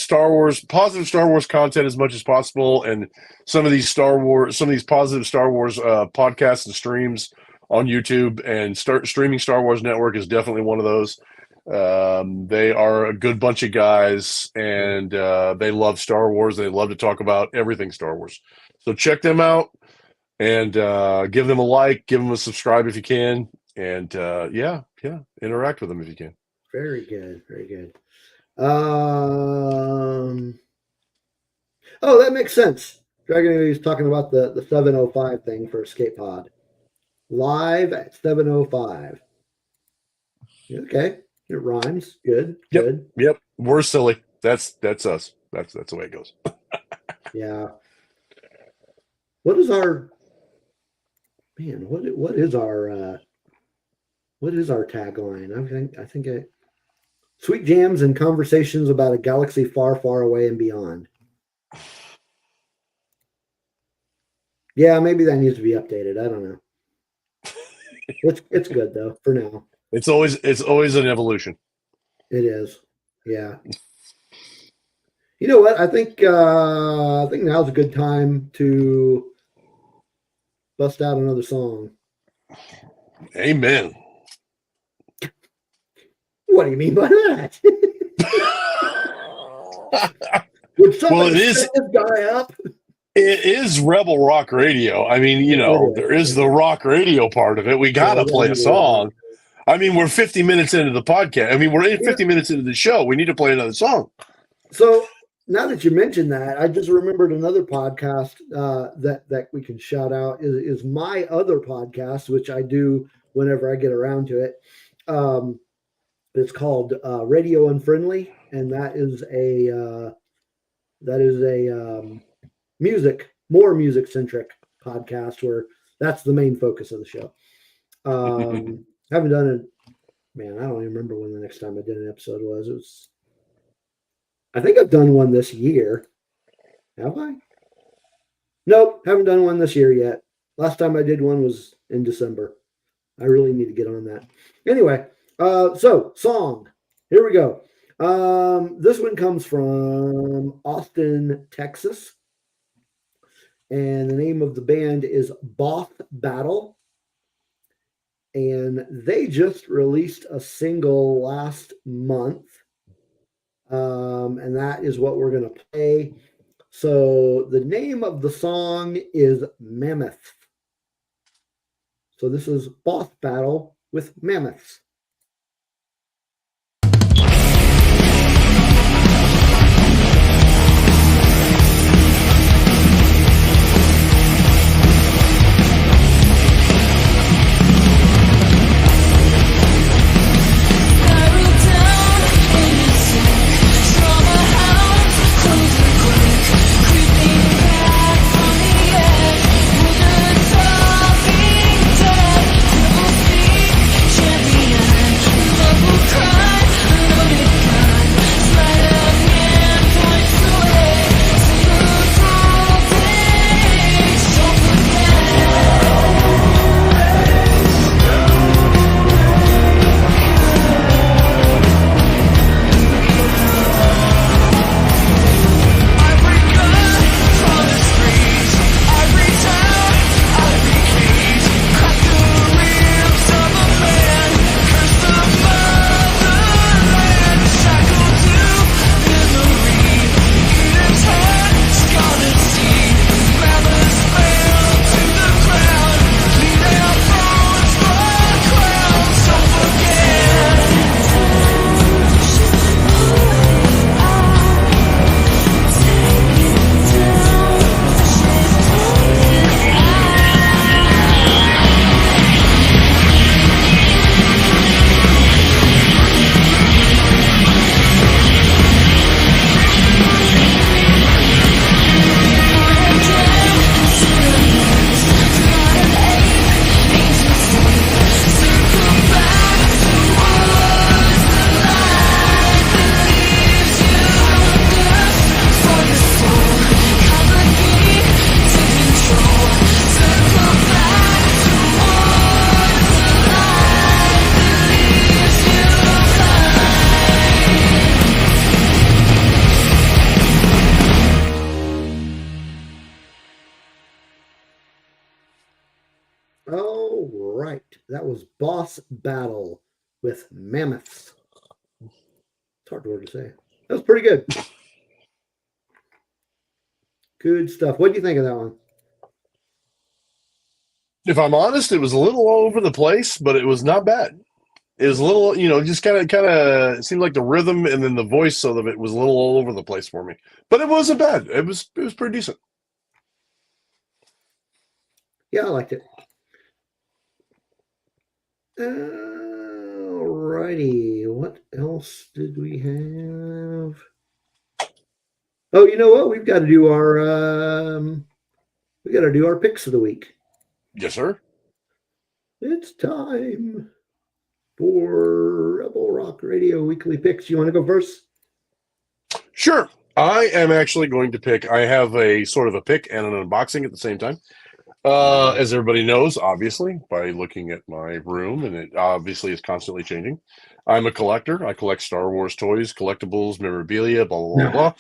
positive Star Wars content as much as possible, and some of these positive Star Wars podcasts and streams on YouTube, and Streaming Star Wars Network is definitely one of those. They are a good bunch of guys, and they love Star Wars. They love to talk about everything Star Wars. So check them out, and give them a like, give them a subscribe if you can, and interact with them if you can. Very good, very good. Oh, that makes sense. Dragon is talking about the 7:05 thing for Escape Pod. Live at 7:05. Okay, it rhymes. Good. Good. Yep. We're silly. That's us. That's the way it goes. Yeah. What is our What is our tagline? I think sweet jams and conversations about a galaxy far, far away and beyond. Yeah, maybe that needs to be updated. I don't know. It's good though for now. It's always an evolution. It is. Yeah. You know what? I think now's a good time to bust out another song. Amen. What do you mean by that? Would somebody set this guy up? It is Rebel Rock Radio. I mean, there is the rock radio part of it. We got to play a song. I mean, we're 50 minutes into the podcast. I mean, we're 50 minutes into the show. We need to play another song. So now that you mentioned that, I just remembered another podcast that we can shout out is my other podcast, which I do whenever I get around to it. It's called Radio Unfriendly, and that is a more music centric podcast where that's the main focus of the show. Haven't done it, man. I don't even remember when the next time I did an episode was. I think I've done one this year. Have I? Nope, haven't done one this year yet. Last time I did one was in December. I really need to get on that. Anyway, so song. Here we go. This one comes from Austin, Texas. And the name of the band is Both Battle. And they just released a single last month. And that is what we're going to play. So the name of the song is Mammoth. So this is Both Battle with Mammoths. Trauma That was Boss Battle with Mammoths. It's hard word to say. That was pretty good. Good stuff. What do you think of that one? If I'm honest, it was a little all over the place, but it was not bad. It was a little, just kind of it seemed like the rhythm and then the voice of it was a little all over the place for me. But it wasn't bad. It was pretty decent. Yeah, I liked it. Alrighty. What else did we have? Oh, you know what? We've got to do our picks of the week. Yes, sir. It's time for Rebel Rock Radio Weekly Picks. You want to go first? Sure. I am actually going to pick. I have a sort of a pick and an unboxing at the same time. As everybody knows, obviously, by looking at my room, and it obviously is constantly changing. I'm a collector. I collect Star Wars toys, collectibles, memorabilia, blah, blah, blah, blah.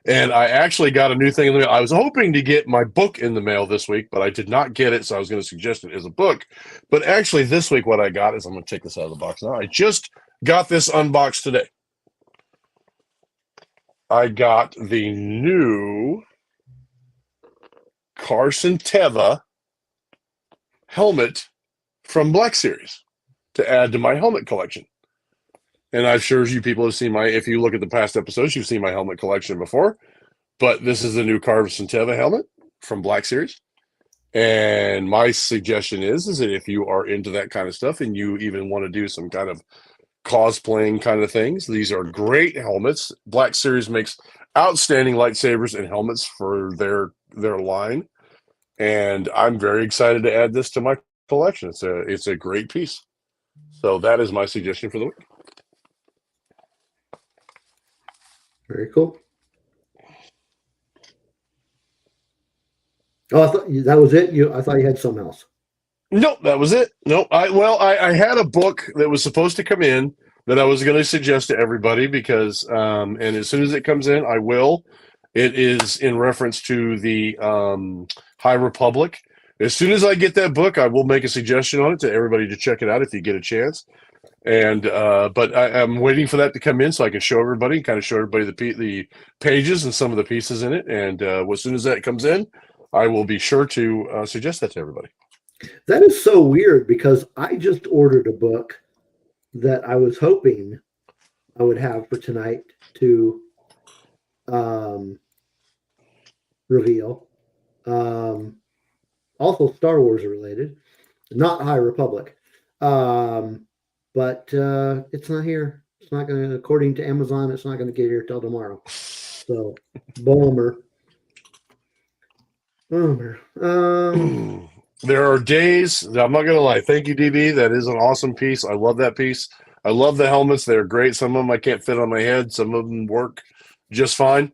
And I actually got a new thing in the mail. I was hoping to get my book in the mail this week, but I did not get it, so I was going to suggest it as a book. But actually, this week, what I got is, I'm going to take this out of the box now. I just got this unboxed today. I got the new Carson Teva helmet from Black Series to add to my helmet collection. And I'm sure you people have seen if you look at the past episodes, you've seen my helmet collection before. But this is the new Carson Teva helmet from Black Series. And my suggestion is that if you are into that kind of stuff and you even want to do some kind of cosplaying kind of things, these are great helmets. Black Series makes outstanding lightsabers and helmets for their line. And I'm very excited to add this to my collection. It's a great piece. So that is my suggestion for the week. Very cool. Oh, I thought that was it. I thought you had something else. Nope, that was it. Nope. I had a book that was supposed to come in that I was going to suggest to everybody because, and as soon as it comes in, I will. It is in reference to the High Republic. As soon as I get that book, I will make a suggestion on it to everybody to check it out if you get a chance. And but I'm waiting for that to come in so I can show everybody, the pages and some of the pieces in it. And as soon as that comes in, I will be sure to suggest that to everybody. That is so weird because I just ordered a book that I was hoping I would have for tonight to reveal. Also Star Wars related, not High Republic. But it's not here. It's not going to, according to Amazon, it's not going to get here till tomorrow. So, bummer. There are days, I'm not going to lie. Thank you, DB. That is an awesome piece. I love that piece. I love the helmets. They're great. Some of them I can't fit on my head. Some of them work just fine.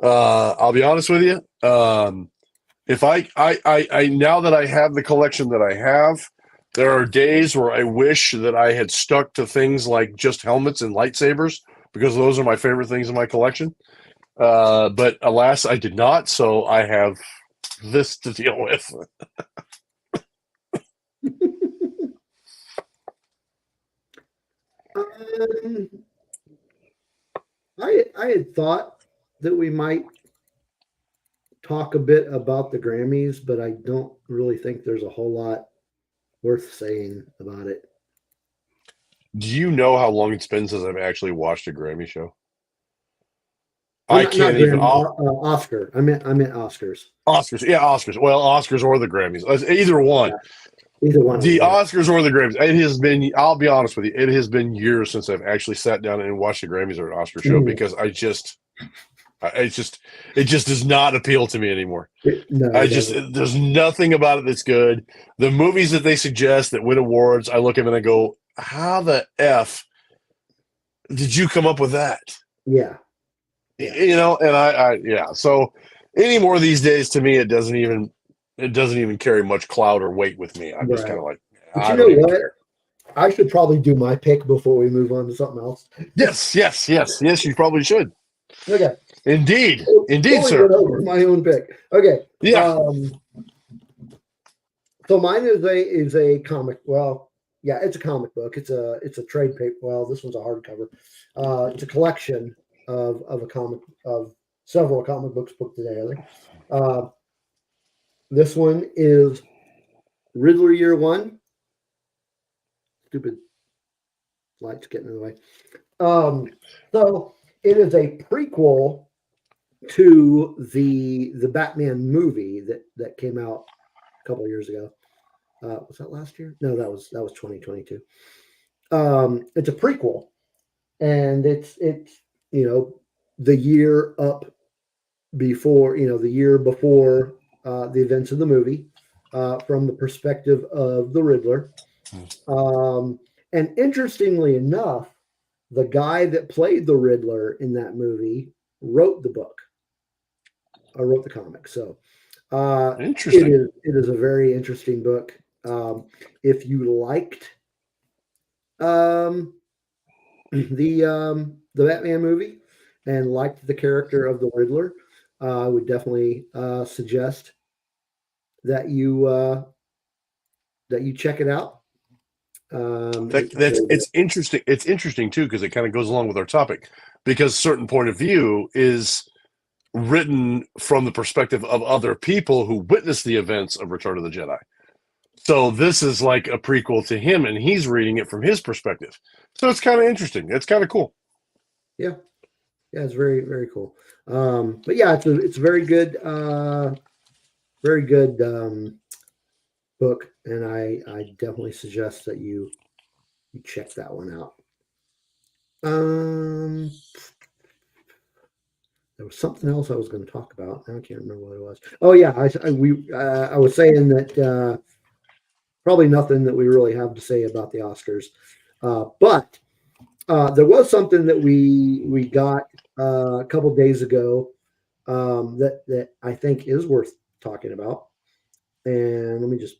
I'll be honest with you. If I now that I have the collection that I have, there are days where I wish that I had stuck to things like just helmets and lightsabers because those are my favorite things in my collection. But alas, I did not. So I have this to deal with. I had thought that we might talk a bit about the Grammys, but I don't really think there's a whole lot worth saying about it. Do you know how long it's been since I've actually watched a Grammy show? I can't even. Oscar. I meant Oscars. Oscars. Yeah, Oscars. Well, Oscars or the Grammys. Either one. Yeah, either one. The Oscars or the Grammys. It has been, I'll be honest with you, it has been years since I've actually sat down and watched the Grammys or an Oscar show because it just does not appeal to me anymore. There's nothing about it that's good. The movies that they suggest that win awards, I look at them and I go, how the F did you come up with that? Yeah. And so anymore these days, to me, it doesn't even carry much clout or weight with me. I'm just kind of like, but you know what? Care. I should probably do my pick before we move on to something else. Yes, you probably should. Okay. Indeed, sir. Over my own pick. Okay. Yeah. So mine is a comic. Well, yeah, it's a comic book. It's a trade paper. Well, this one's a hardcover. It's a collection of several comic books put together. This one is Riddler Year One. Stupid lights getting in the way. So it is a prequel to the Batman movie that came out a couple of years ago. Was that last year? No, that was 2022. It's a prequel, and it's the year up before the year before the events of the movie, from the perspective of the Riddler. And interestingly enough, the guy that played the Riddler in that movie wrote the book. I wrote the comic. So Interesting. It is a very interesting book. If you liked the Batman movie and liked the character of the Riddler, I would definitely suggest that you check it out. It's interesting. It's interesting too because it kind of goes along with our topic, because certain point of view is written from the perspective of other people who witnessed the events of Return of the Jedi. So this is like a prequel to him, and he's reading it from his perspective. So it's kind of interesting. It's kind of cool. Yeah, it's very, very cool. But yeah, it's a very good book, and I definitely suggest that you check that one out. There was something else I was going to talk about. I can't remember what it was. Oh yeah, I was saying that probably nothing that we really have to say about the Oscars, but there was something that we got a couple days ago that I think is worth talking about. And let me just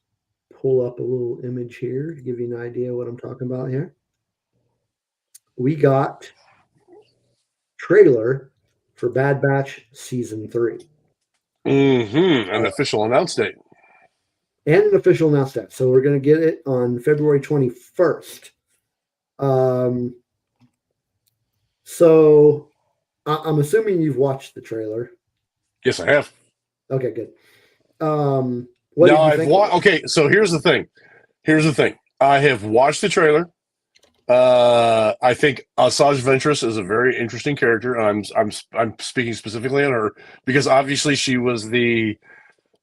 pull up a little image here to give you an idea what I'm talking about here. We got trailer for Bad Batch Season 3. An official announced date. And an official announced date. So we're going to get it on February 21st. So I'm assuming you've watched the trailer. Yes, I have. Okay, good. Okay, so here's the thing. I have watched the trailer. I think Asajj Ventress is a very interesting character, and I'm speaking specifically on her because obviously she was the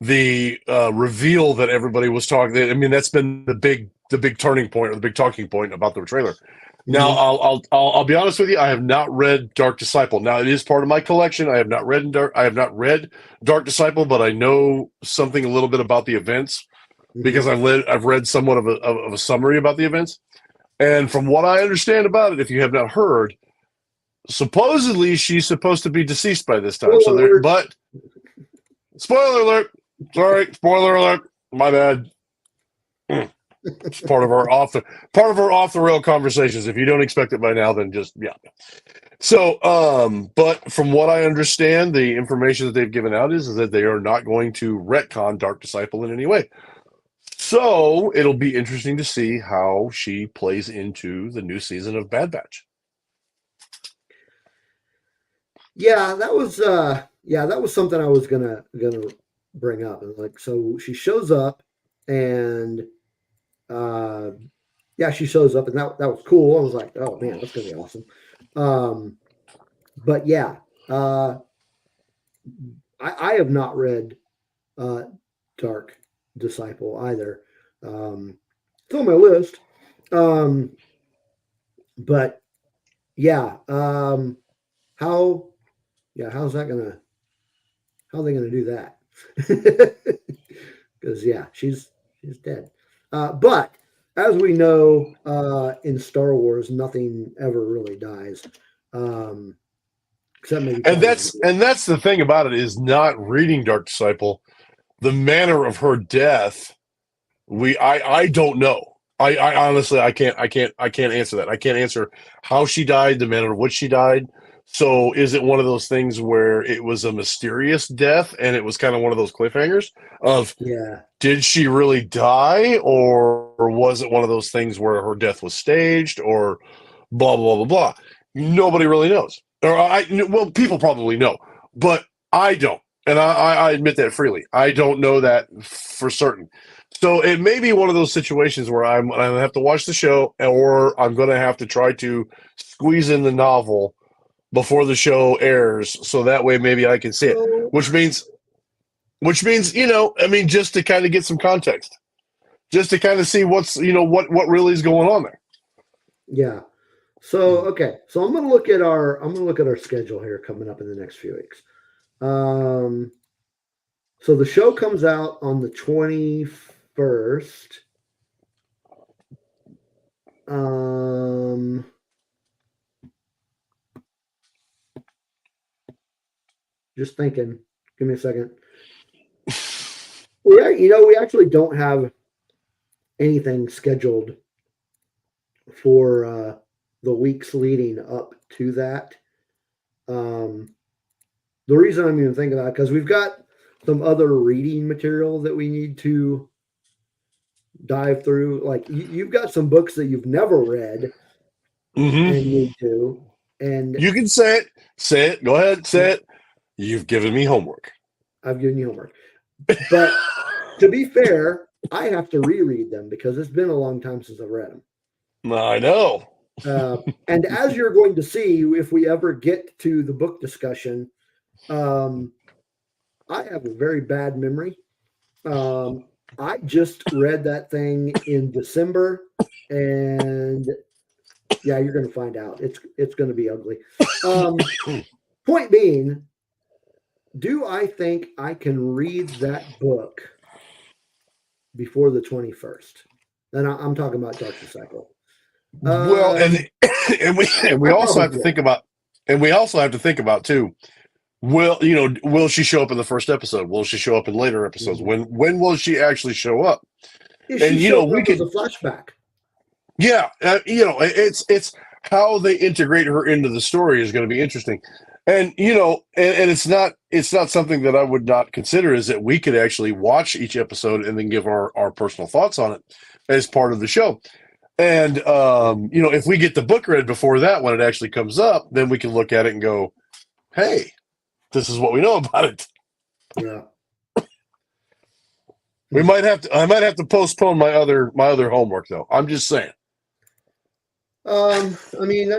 reveal that everybody was talking. I mean, that's been the big turning point or the big talking point about the trailer. Mm-hmm. Now, I'll be honest with you. I have not read Dark Disciple. Now, it is part of my collection. I have not read Dark Disciple, but I know something a little bit about the events because I've read somewhat of a summary about the events. And from what I understand about it, if you have not heard, supposedly she's supposed to be deceased by this time. But spoiler alert. Sorry, spoiler alert. My bad. It's part of our off the rail conversations. If you don't expect it by now, then just yeah. So, but from what I understand, the information that they've given out is that they are not going to retcon Dark Disciple in any way. So it'll be interesting to see how she plays into the new season of Bad Batch. Yeah, that was something I was gonna bring up. Like, so she shows up, and she shows up, and that was cool. I was like, oh man, that's gonna be awesome. But yeah, I have not read Dark Disciple either. It's on my list. But yeah, how are they gonna do that? Because yeah, she's dead. But as we know, in Star Wars, nothing ever really dies. Except maybe. And that's the thing about it is not reading Dark Disciple. The manner of her death, I don't know. I honestly I can't answer that. I can't answer how she died, the manner of which she died. So is it one of those things where it was a mysterious death and it was kind of one of those cliffhangers of, Yeah. did she really die, or was it one of those things where her death was staged, or blah, blah, blah, blah? Nobody really knows. Well, people probably know, but I don't. And I admit that freely. I don't know that for certain. So it may be one of those situations where I'm going to have to watch the show, or I'm going to have to try to squeeze in the novel before the show airs, so that way maybe I can see it. Which means, I mean, just to kind of get some context, just to kind of see what's, what really is going on there. Yeah. So okay. So I'm gonna look at our schedule here coming up in the next few weeks. So the show comes out on the 21st. Just thinking. Give me a second. We actually don't have anything scheduled for the weeks leading up to that. The reason I'm even thinking about it, because we've got some other reading material that we need to dive through. Like you've got some books that you've never read and need to. And you can say it. Go ahead, say it. You've given me homework. I've given you homework. But to be fair, I have to reread them because it's been a long time since I've read them. I know. And as you're going to see, if we ever get to the book discussion, I have a very bad memory. I just read that thing in December, and yeah, you're going to find out. It's going to be ugly. Point being, do I think I can read that book before the 21st? And I'm talking about Dark Cycle. Well, and we also have to think about too. Will she show up in the first episode? Will she show up in later episodes? Mm-hmm. When will she actually show up? Is she showing up as a flashback? Yeah, it's how they integrate her into the story is going to be interesting. And and it's not something that I would not consider, is that we could actually watch each episode and then give our personal thoughts on it as part of the show. And if we get the book read before that, when it actually comes up, then we can look at it and go, hey, this is what we know about it. Yeah. I might have to postpone my other homework though. I'm just saying. I mean,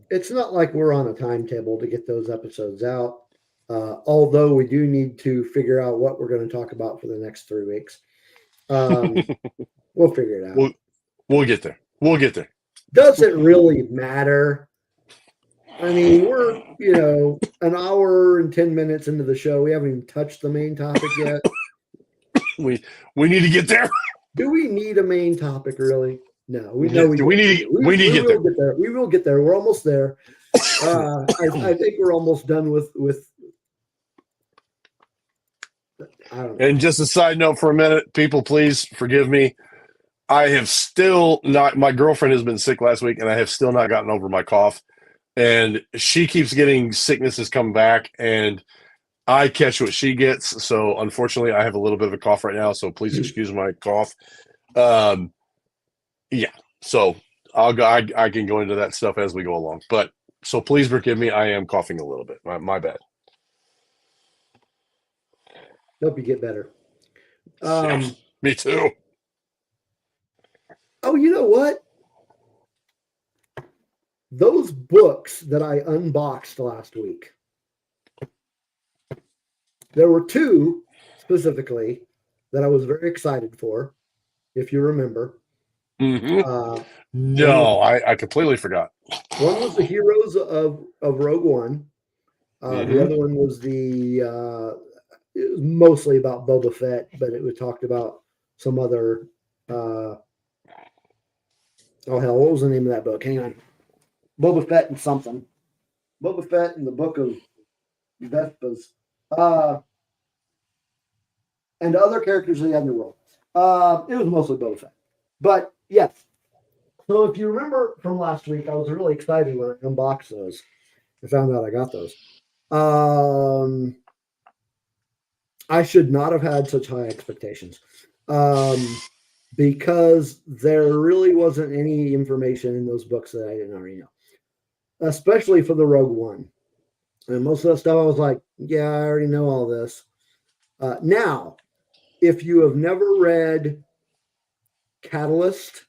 it's not like we're on a timetable to get those episodes out. Although we do need to figure out what we're going to talk about for the next 3 weeks. We'll figure it out. We'll get there. Does it really matter? I mean, we're, an hour and 10 minutes into the show. We haven't even touched the main topic yet. We need to get there. Do we need a main topic, really? No, we need to get there. We will get there. We're almost there. I think we're almost done with I don't know. And just a side note for a minute, people, please forgive me. I have still not, my girlfriend has been sick last week, and I have still not gotten over my cough. And she keeps getting sicknesses come back, and I catch what she gets. So unfortunately, I have a little bit of a cough right now. So please excuse my cough. Yeah. So I can go into that stuff as we go along. But so please forgive me. I am coughing a little bit. My bad. Hope you get better. Yeah, me too. Oh, you know what? Those books that I unboxed last week, there were 2 specifically that I was very excited for, if you remember. Mm-hmm. No, I completely forgot. One was the Heroes of Rogue One. The other one was it was mostly about Boba Fett, but it was talked about some other. Oh hell, what was the name of that book? Hang on, Boba Fett and something. Boba Fett and the Book of Vespas, and other characters in the underworld. It was mostly Boba Fett, but yes. So if you remember from last week, I was really excited when I unboxed those. I found out I got those. I should not have had such high expectations. Because there really wasn't any information in those books that I didn't already know, especially for the Rogue One. And most of that stuff, I was like, yeah, I already know all this. Now, if you have never read Catalyst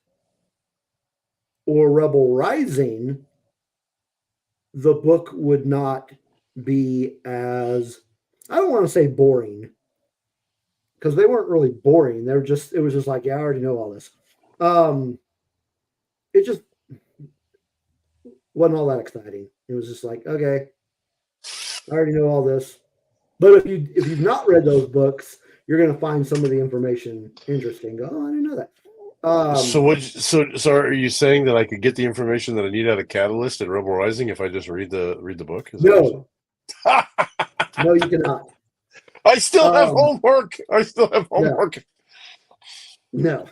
or Rebel Rising, the book would not be as, I don't want to say boring, because they weren't really boring. It was just like, yeah, I already know all this. It just wasn't all that exciting. It was just like, okay, I already know all this. But if you've not read those books, you're going to find some of the information interesting. Go, oh, I didn't know that. So are you saying that I could get the information that I need out of Catalyst and Rebel Rising if I just read the book? No, no, you cannot. I still have homework. No.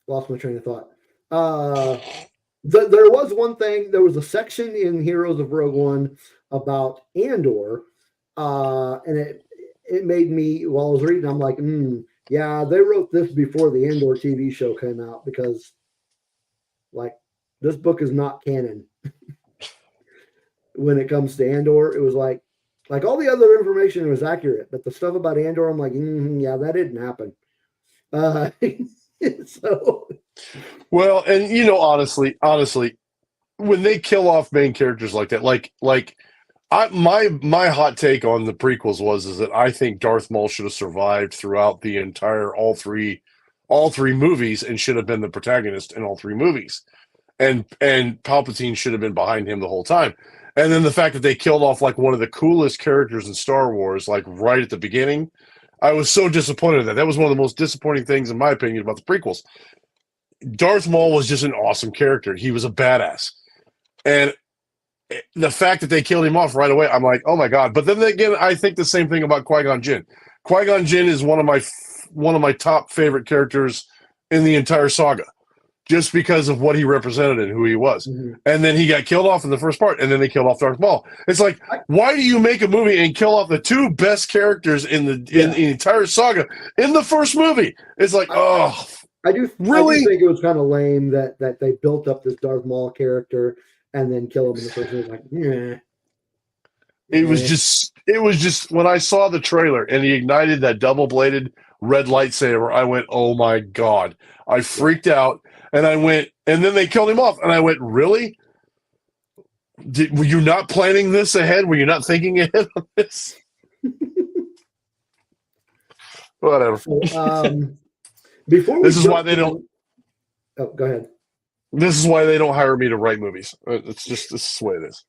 Lost my train of thought. There was one thing. There was a section in Heroes of Rogue One about Andor, and it made me, while I was reading, I'm like, yeah, they wrote this before the Andor TV show came out, because, like, this book is not canon. When it comes to Andor, it was like all the other information was accurate, but the stuff about Andor, I'm like, yeah, that didn't happen. So, well, and honestly, when they kill off main characters like that, my hot take on the prequels is that I think Darth Maul should have survived throughout the entire all three movies and should have been the protagonist in all three movies, and Palpatine should have been behind him the whole time. And then the fact that they killed off like one of the coolest characters in Star Wars, like right at the beginning, I was so disappointed in that. That was one of the most disappointing things, in my opinion, about the prequels. Darth Maul was just an awesome character. He was a badass. And the fact that they killed him off right away, I'm like, oh my God. But then again, I think the same thing about Qui-Gon Jinn. Qui-Gon Jinn is one of my top favorite characters in the entire saga, just because of what he represented and who he was. Mm-hmm. And then he got killed off in the first part, and then they killed off Darth Maul. It's like, why do you make a movie and kill off the two best characters in the entire saga in the first movie? It's like, I do think it was kind of lame that they built up this Darth Maul character and then kill him in the first movie. Like, yeah. It was just when I saw the trailer and he ignited that double-bladed red lightsaber, I went, oh my God. I freaked out. And I went, and then they killed him off. And I went, really? Were you not planning this ahead? Were you not thinking ahead on this? Whatever. Before this is why they don't. Oh, go ahead. This is why they don't hire me to write movies. This is the way it is.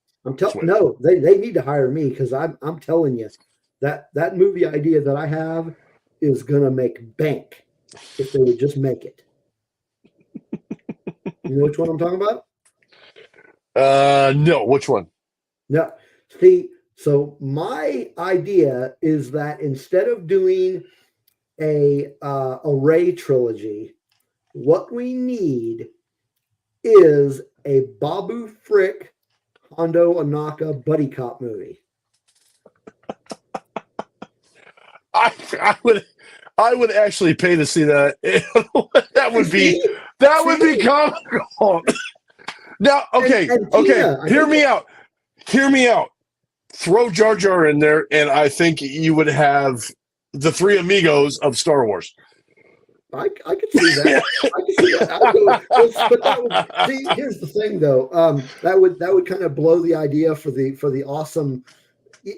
They need to hire me, because I'm telling you that movie idea that I have is gonna make bank if they would just make it. You know which one I'm talking about? No, which one? No. See, so my idea is that instead of doing a Rey trilogy, what we need is a Babu Frick, Hondo Ohnaka buddy cop movie. I would actually pay to see that. That would be comical. Now, okay, hear me out. Throw Jar Jar in there, and I think you would have the three amigos of Star Wars. I could see that. See, here's the thing, though. That would kind of blow the idea for the awesome.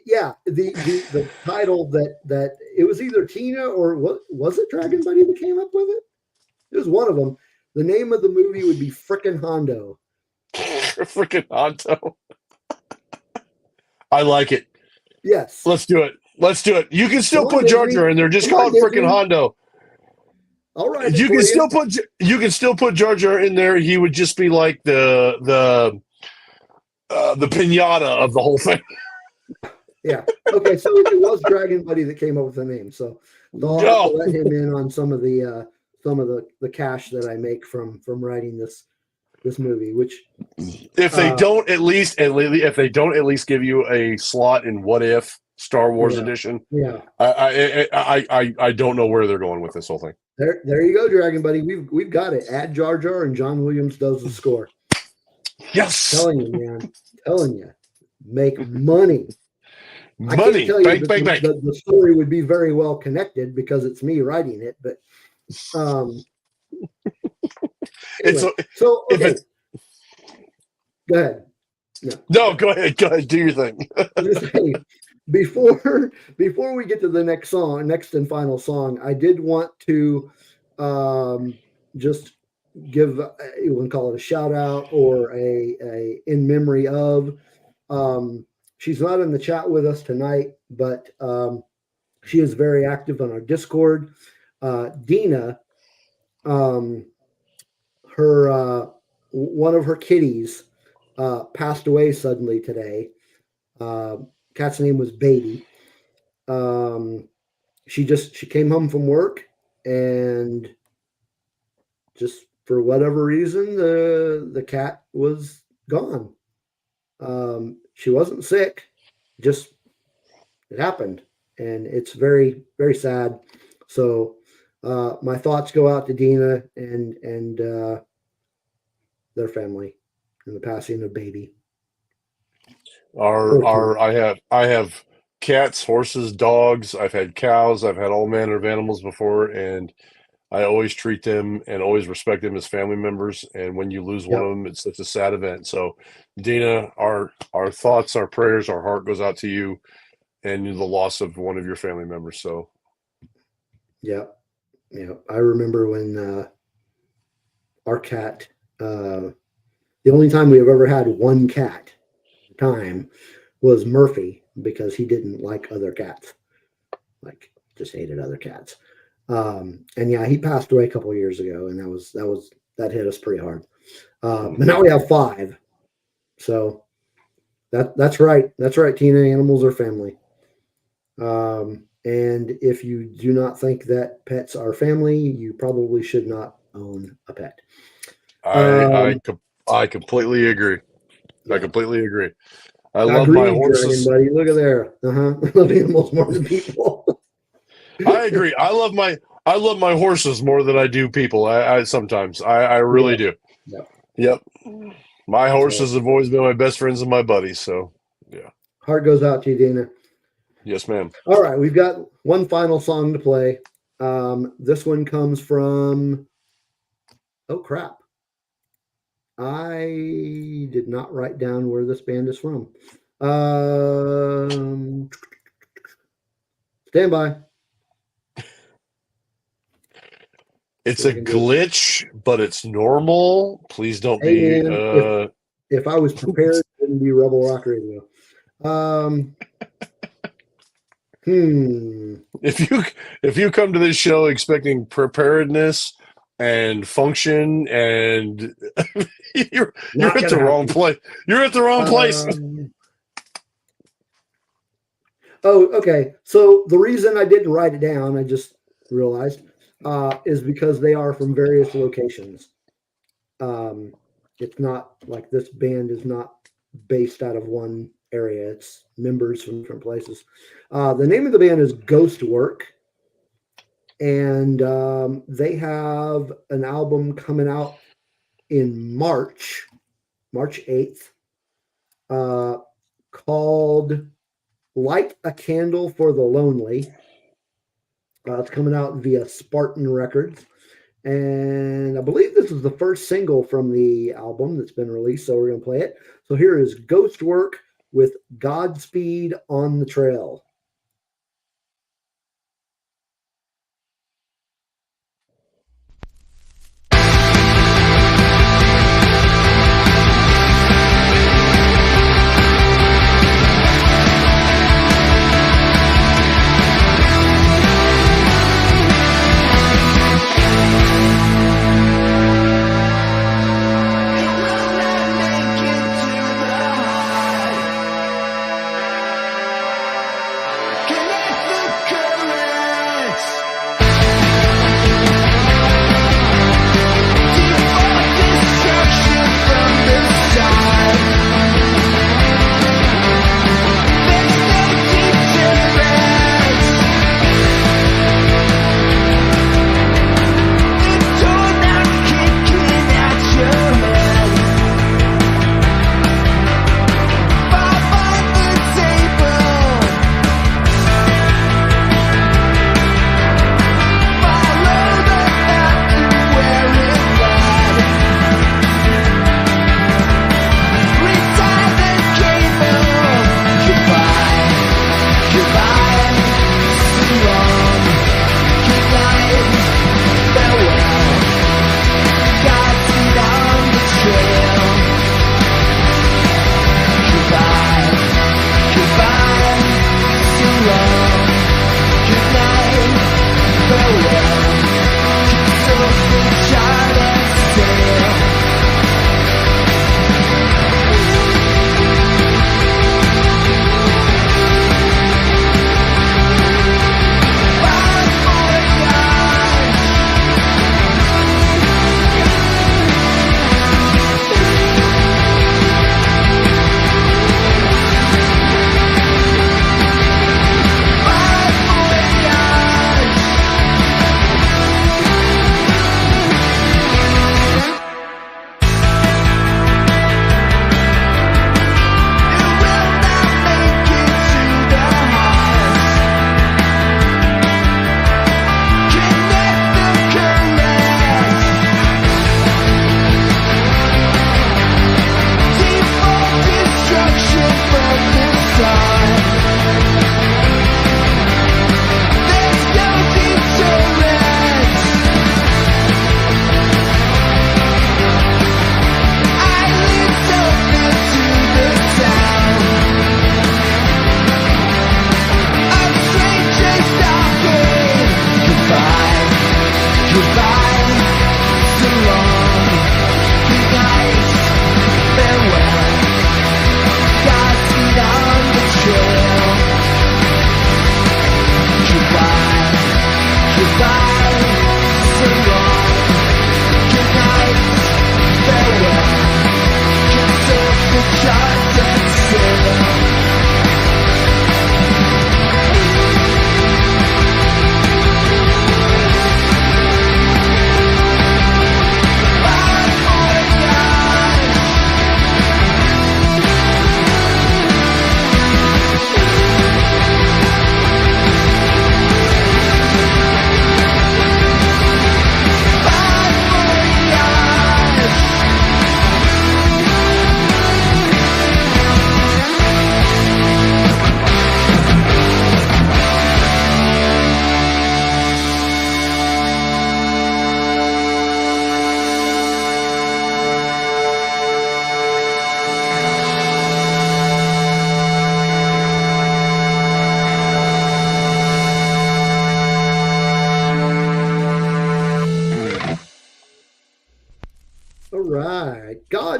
Yeah, the title that it was either Tina or what was it, Dragon Buddy, that came up with it? It was one of them. The name of the movie would be Frickin' Hondo. Frickin' Hondo. I like it. Yes. Let's do it. You can still put Jar Jar in there. Just call it Frickin' Hondo. All right. You can still put Jar Jar in there. He would just be like the pinata of the whole thing. Yeah. Okay. So it was Dragon Buddy that came up with the name. So they'll have to let him in on some of the cash that I make from writing this this movie, which if they don't at least give you a slot in What If Star Wars edition, I don't know where they're going with this whole thing. There you go, Dragon Buddy. We've got it. Add Jar Jar and John Williams does the score. Yes, telling you, man. Telling you, make money. Money, bank. The story would be very well connected because it's me writing it, but anyway, okay. Go ahead. No, go ahead. Do your thing. Before we get to the next and final song, I did want to just give, you want to call it a shout out or a in memory of. She's not in the chat with us tonight, but she is very active on our Discord. Dina, her one of her kitties passed away suddenly today. Cat's name was Baby. She came home from work and just for whatever reason the cat was gone. She wasn't sick, just it happened, and it's very, very sad. So my thoughts go out to Dina and their family and the passing of Baby. I have cats, horses, dogs. I've had cows. I've had all manner of animals before, and I always treat them and always respect them as family members. And when you lose one of them, it's such a sad event. So, Dina, our thoughts, our prayers, our heart goes out to you and the loss of one of your family members. So, yeah. I remember when our cat, the only time we have ever had one cat time was Murphy, because he didn't like other cats, like just hated other cats. And yeah, he passed away a couple of years ago, and that hit us pretty hard. But now we have 5. So that's right. That's right. Tina, animals are family. And if you do not think that pets are family, you probably should not own a pet. I completely agree. I completely agree. I love my horses. Buddy. Look at there. I love animals more than people. I agree. I love my horses more than I do people. I sometimes I really do. Yep. My horses have always been my best friends and my buddies. So yeah. Heart goes out to you, Dana. Yes, ma'am. All right, we've got one final song to play. This one comes from. Oh crap! I did not write down where this band is from. Stand by. It's a glitch, but it's normal. Please don't be. If I was prepared, it wouldn't be Rebel Rock Radio. If you come to this show expecting preparedness and function, and you're at the wrong place. You're at the wrong place. Oh, okay. So the reason I didn't write it down, I just realized, is because they are from various locations. It's not like this band is not based out of one area. It's members from different places. The name of the band is Ghost Work, and they have an album coming out in March 8th, called Light a Candle for the Lonely. It's coming out via Spartan Records, and I believe this is the first single from the album that's been released, so we're going to play it. So here is Ghost Work with Godspeed on the Trail.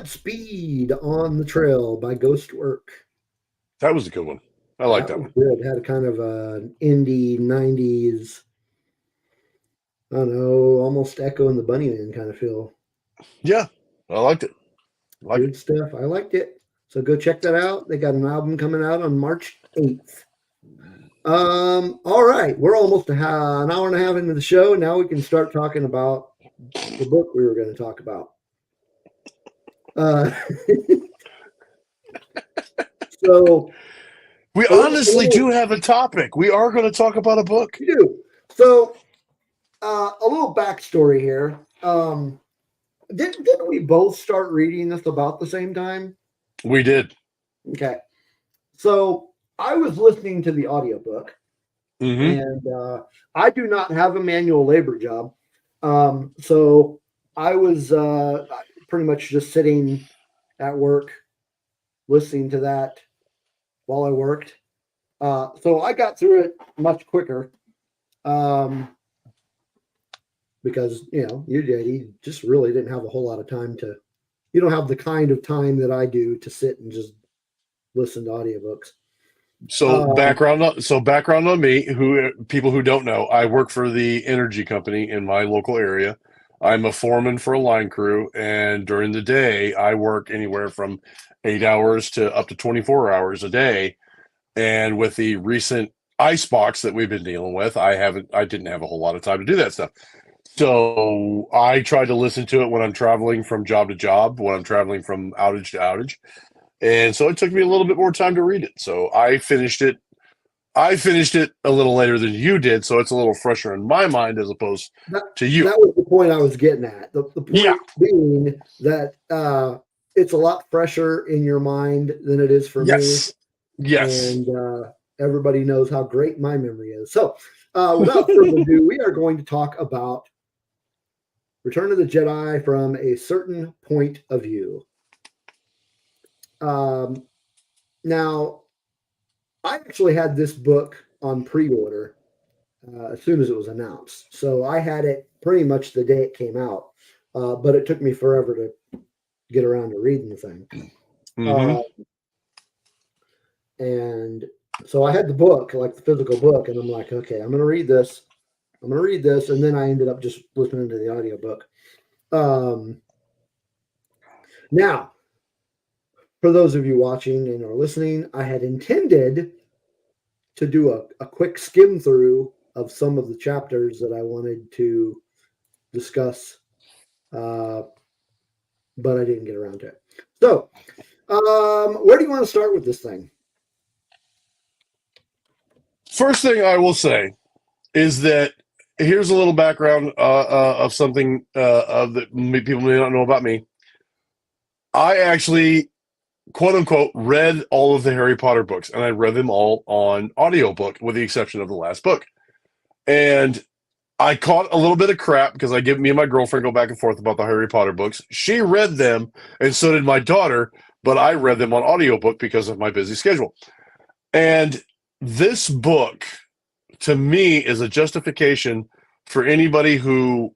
Godspeed on the Trail by Ghostwork. That was a good one. I like that one. Good. Had a kind of an indie 90s, I don't know, almost Echo and the Bunnymen kind of feel. Yeah, I liked it. Good stuff. I liked it. So go check that out. They got an album coming out on March 8th. All right. We're almost an hour and a half into the show. Now we can start talking about the book we were going to talk about. So we honestly do have a topic. We are going to talk about a book. We do. So a little backstory here. Didn't we both start reading this about the same time? We did. Okay. So I was listening to the audiobook, and I do not have a manual labor job. So I was pretty much just sitting at work listening to that while I worked. So I got through it much quicker. Because, you, JD, just really didn't have a whole lot of time you don't have the kind of time that I do to sit and just listen to audiobooks. So background on me, people who don't know, I work for the energy company in my local area. I'm a foreman for a line crew, and during the day, I work anywhere from 8 hours to up to 24 hours a day. And with the recent ice box that we've been dealing with, I didn't have a whole lot of time to do that stuff. So I try to listen to it when I'm traveling from job to job, when I'm traveling from outage to outage. And so it took me a little bit more time to read it. So I finished it a little later than you did, so it's a little fresher in my mind as opposed to you. That was the point I was getting at. The point being that it's a lot fresher in your mind than it is for me. Yes. And everybody knows how great my memory is. So without further ado, we are going to talk about Return of the Jedi from a certain point of view. Now, I actually had this book on pre-order as soon as it was announced. So I had it pretty much the day it came out, but it took me forever to get around to reading the thing. And so I had the book, like the physical book, and I'm like, okay, I'm going to read this. And then I ended up just listening to the audiobook. Now, for those of you watching and are listening, I had intended to do a quick skim through of some of the chapters that I wanted to discuss, but I didn't get around to it. So, where do you want to start with this thing? First thing I will say is that here's a little background of something that people may not know about me. I actually, quote unquote, read all of the Harry Potter books, and I read them all on audiobook with the exception of the last book. And I caught a little bit of crap because me and my girlfriend go back and forth about the Harry Potter books. She read them, and so did my daughter, but I read them on audiobook because of my busy schedule. And this book, to me, is a justification for anybody who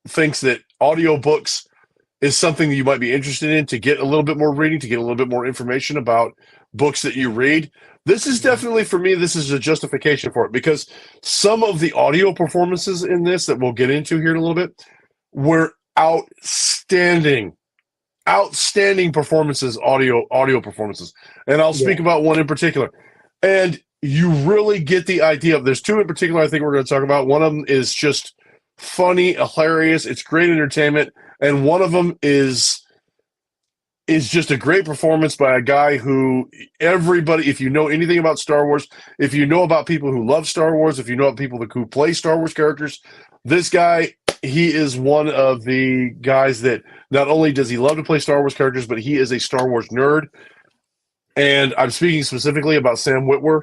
thinks that audiobooks is something that you might be interested in to get a little bit more reading, to get a little bit more information about books that you read. This is definitely, for me, this is a justification for it, because some of the audio performances in this that we'll get into here in a little bit were outstanding performances, audio performances. And I'll speak about one in particular. And you really get the idea of, there's two in particular I think we're going to talk about. One of them is just funny, hilarious. It's great entertainment. And one of them is just a great performance by a guy who everybody, if you know anything about Star Wars, if you know about people who love Star Wars, if you know about people who play Star Wars characters, this guy, he is one of the guys that not only does he love to play Star Wars characters, but he is a Star Wars nerd. And I'm speaking specifically about Sam Witwer.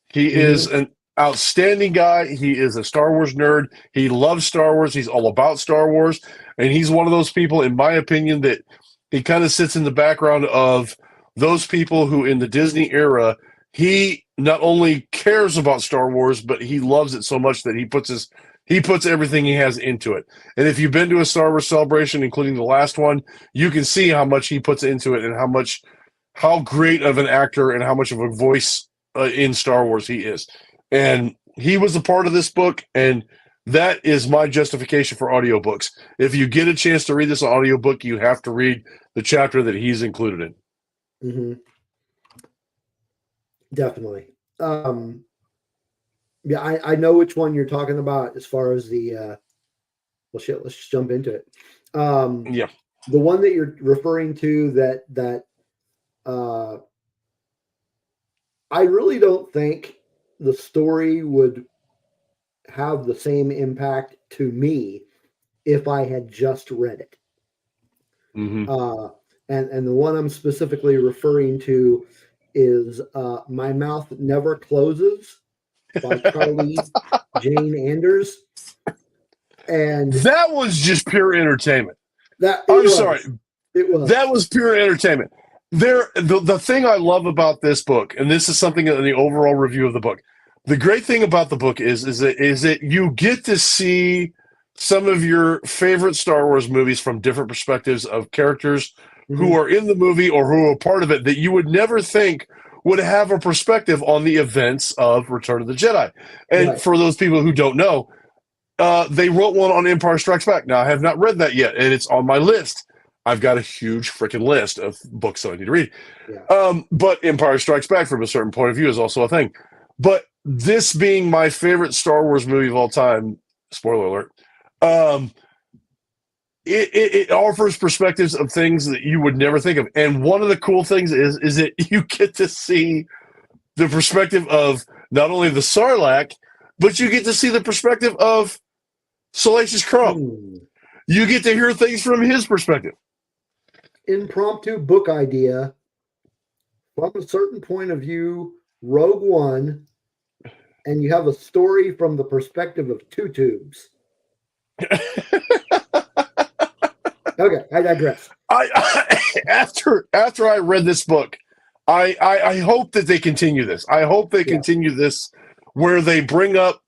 He is an outstanding guy. He is a Star Wars nerd. He loves Star Wars. He's all about Star Wars. And he's one of those people, in my opinion, that he kind of sits in the background of those people who, in the Disney era, he not only cares about Star Wars, but he loves it so much that he puts He puts everything he has into it. And if you've been to a Star Wars Celebration, including the last one, you can see how much he puts into it and how great of an actor and how much of a voice in Star Wars he is. And he was a part of this book, and that is my justification for audiobooks. If you get a chance to read this audiobook, you have to read the chapter that he's included in. Mm-hmm. Definitely. Yeah, I know which one you're talking about as far as the let's just jump into it. Yeah. The one that you're referring to that I really don't think the story would have the same impact to me if I had just read it. Mm-hmm. And the one I'm specifically referring to is My Mouth Never Closes by Carly Jane Anders. And that was just pure entertainment. I'm sorry. It was. That was pure entertainment. The thing I love about this book, and this is something in the overall review of the book, the great thing about the book is that you get to see some of your favorite Star Wars movies from different perspectives of characters who are in the movie or who are part of it that you would never think would have a perspective on the events of Return of the Jedi. And for those people who don't know, they wrote one on Empire Strikes Back. Now, I have not read that yet, and it's on my list. I've got a huge freaking list of books that I need to read. Yeah. But Empire Strikes Back, from a certain point of view, is also a thing. But this being my favorite Star Wars movie of all time, spoiler alert, it offers perspectives of things that you would never think of. And one of the cool things is that you get to see the perspective of not only the Sarlacc, but you get to see the perspective of Salacious Crumb. You get to hear things from his perspective. Impromptu book idea. From a certain point of view, Rogue One, and you have a story from the perspective of Two Tubes. Okay, I digress. After I read this book, I hope that they continue this. I hope they continue this where they bring up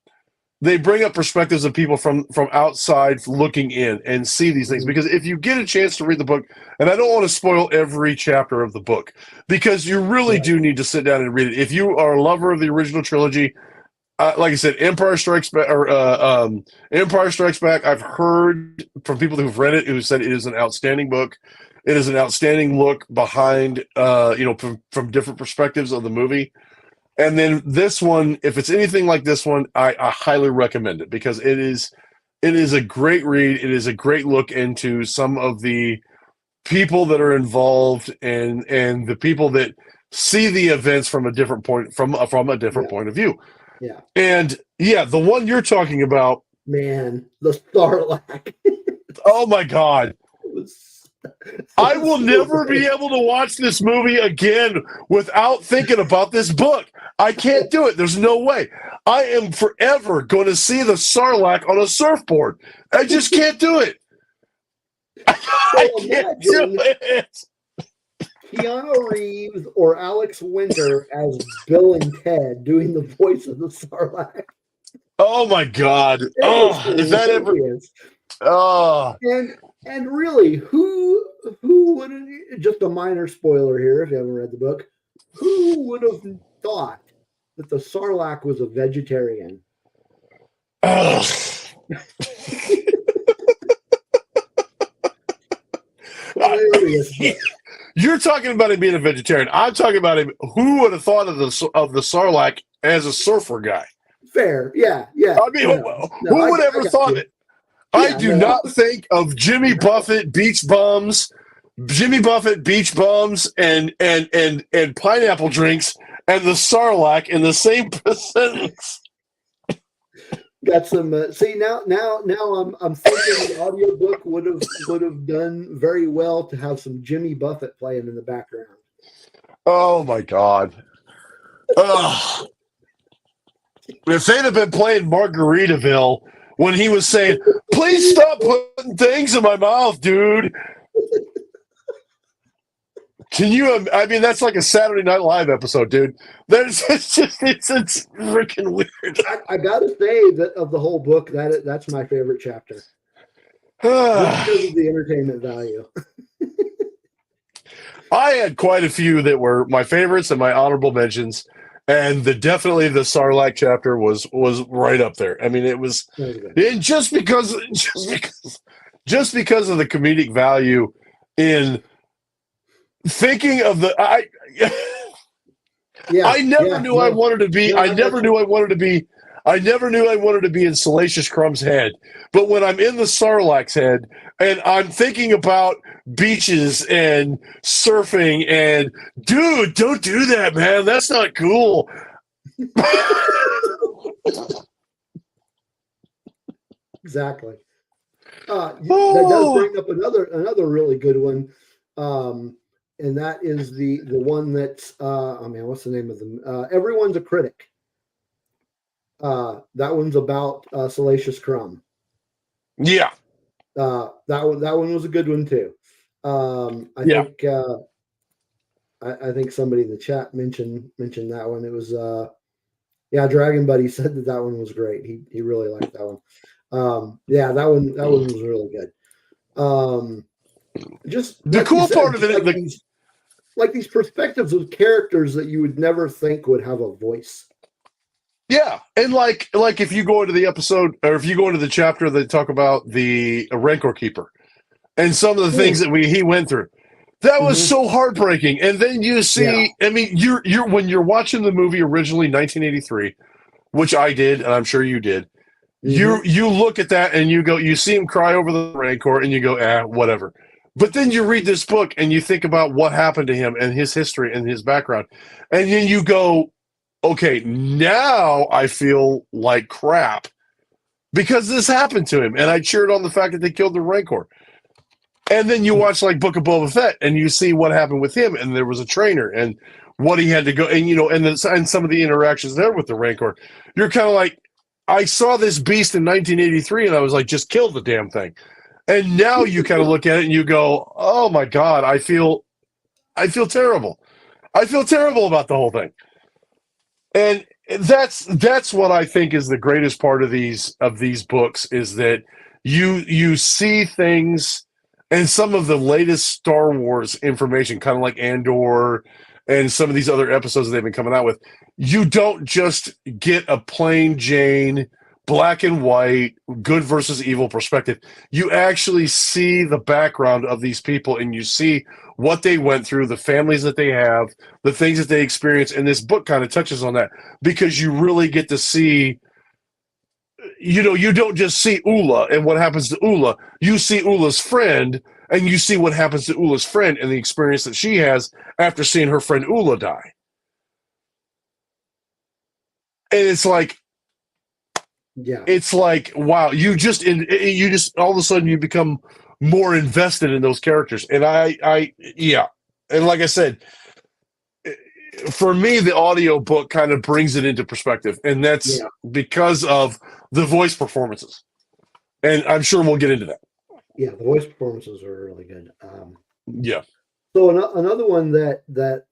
perspectives of people from outside looking in and see these things. Because if you get a chance to read the book, and I don't want to spoil every chapter of the book, because you really do need to sit down and read it. If you are a lover of the original trilogy, like I said, Empire Strikes Back, I've heard from people who've read it who said it is an outstanding book. It is an outstanding look behind, from different perspectives of the movie. And then this one, if it's anything like this one, I highly recommend it because it is a great read. It is a great look into some of the people that are involved and the people that see the events from a different point point of view. Yeah. And the one you're talking about, man, the Sarlacc. Oh my God. I will never be able to watch this movie again without thinking about this book. I can't do it. There's no way. I am forever going to see the Sarlacc on a surfboard. I just can't do it. I can't do it. Keanu Reeves or Alex Winter as Bill and Ted doing the voice of the Sarlacc. Oh my God. Is that ever? Oh. And really, who would have, just a minor spoiler here if you haven't read the book, who would have thought that the Sarlacc was a vegetarian? You're talking about him being a vegetarian. I'm talking about him. Who would have thought of the Sarlacc as a surfer guy? Fair, yeah. I mean, who would ever thought it? I do not think of Jimmy Buffett beach bums, and pineapple drinks and the Sarlacc in the same sentence. Got some. See now I'm thinking the audiobook would have done very well to have some Jimmy Buffett playing in the background. Oh my God! If they'd have been playing Margaritaville when he was saying, "Please stop putting things in my mouth, dude." Can you? I mean, that's like a Saturday Night Live episode, dude. It's freaking weird. I gotta say that of the whole book, that's my favorite chapter. Just because of the entertainment value. I had quite a few that were my favorites and my honorable mentions, and definitely the Sarlacc chapter was right up there. I mean, it was, and just because of the comedic value in thinking of the I never knew I wanted to be. I never knew I wanted to be in Salacious Crumb's head. But when I'm in the Sarlacc's head and I'm thinking about beaches and surfing and, dude, don't do that, man. That's not cool. Exactly. That does bring up another really good one. And that is the one that's what's the name of them? Everyone's a Critic. That one's about Salacious Crumb. Yeah. That one was a good one too. I think somebody in the chat mentioned that one. It was Dragon Buddy said that one was great. He really liked that one. That one was really good. Just the cool part of it, like these perspectives of characters that you would never think would have a voice. Yeah, and like if you go into the episode or if you go into the chapter that talk about the Rancor Keeper and some of the things that he went through, that was so heartbreaking. And then you see, I mean, you're when you're watching the movie originally 1983, which I did, and I'm sure you did. You look at that and you see him cry over the Rancor, and you go, whatever. But then you read this book and you think about what happened to him and his history and his background, and then you go, okay, now I feel like crap because this happened to him, and I cheered on the fact that they killed the Rancor. And then you watch like Book of Boba Fett, and you see what happened with him, and there was a trainer, and what he had to go, and and some of the interactions there with the Rancor. You're kind of like, I saw this beast in 1983, and I was like, just kill the damn thing. And now you kind of look at it and you go, oh my God, I feel terrible. I feel terrible about the whole thing. And that's what I think is the greatest part of these books is that you see things, and some of the latest Star Wars information, kind of like Andor and some of these other episodes that they've been coming out with. You don't just get a plain Jane, black and white, good versus evil perspective. You actually see the background of these people, and you see what they went through, the families that they have, the things that they experience. And this book kind of touches on that because you really get to see, you don't just see Ula and what happens to Ula. You see Ula's friend, and you see what happens to Ula's friend and the experience that she has after seeing her friend Ula die. And it's like, wow, you just all of a sudden you become more invested in those characters. And and like I said, for me, the audio book kind of brings it into perspective, and that's because of the voice performances. And I'm sure we'll get into that. Yeah, the voice performances are really good. So another one that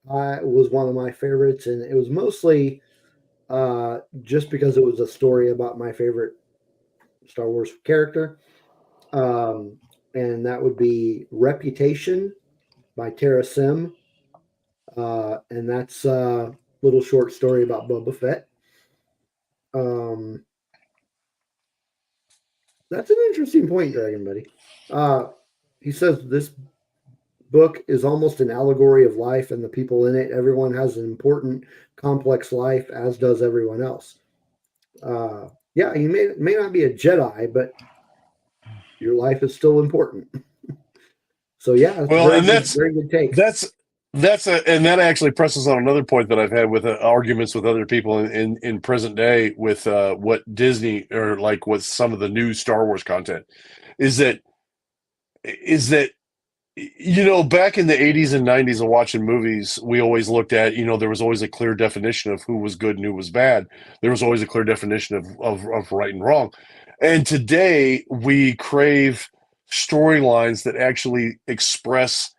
I was one of my favorites, and it was mostly just because it was a story about my favorite Star Wars character, and that would be Reputation by Tara Sim, and that's a little short story about Boba Fett. That's an interesting point, Dragon Buddy. He says this book is almost an allegory of life and the people in it. Everyone has an important, complex life, as does everyone else. You may not be a Jedi, but your life is still important. So that's very good take. And that actually presses on another point that I've had with arguments with other people in present day with what Disney or like with some of the new Star Wars content is that back in the 80s and 90s of watching movies, we always looked at, there was always a clear definition of who was good and who was bad. There was always a clear definition of right and wrong. And today we crave storylines that actually express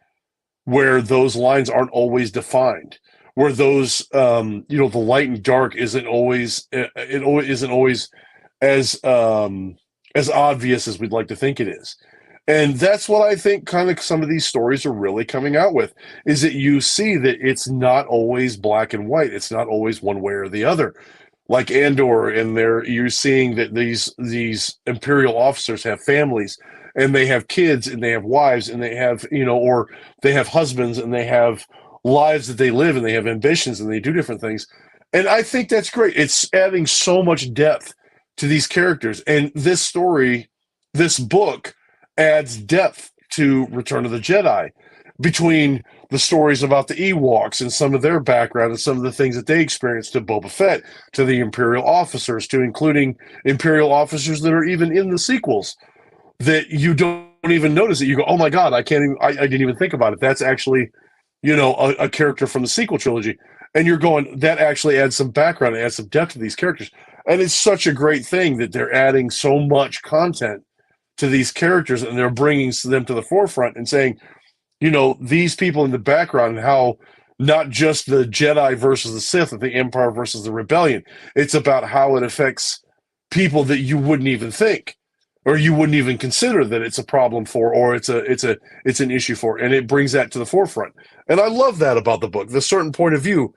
where those lines aren't always defined, where those the light and dark isn't always as obvious as we'd like to think it is. And that's what I think kind of some of these stories are really coming out with, is that you see that it's not always black and white. It's not always one way or the other. Like Andor, and you're seeing that these Imperial officers have families, and they have kids, and they have wives, and they have, or they have husbands, and they have lives that they live, and they have ambitions, and they do different things. And I think that's great. It's adding so much depth to these characters. And this book adds depth to Return of the Jedi, between the stories about the Ewoks and some of their background and some of the things that they experienced, to Boba Fett, to the Imperial officers, to including Imperial officers that are even in the sequels that you don't even notice it. You go, oh my God, I didn't even think about it. That's actually, a character from the sequel trilogy. And you're going, that actually adds some background, adds some depth to these characters. And it's such a great thing that they're adding so much content to these characters, and they're bringing them to the forefront and saying, these people in the background, how not just the Jedi versus the Sith, or the Empire versus the Rebellion. It's about how it affects people that you wouldn't even think, or you wouldn't even consider that it's a problem for, or it's an issue for, and it brings that to the forefront. And I love that about the book. The certain point of view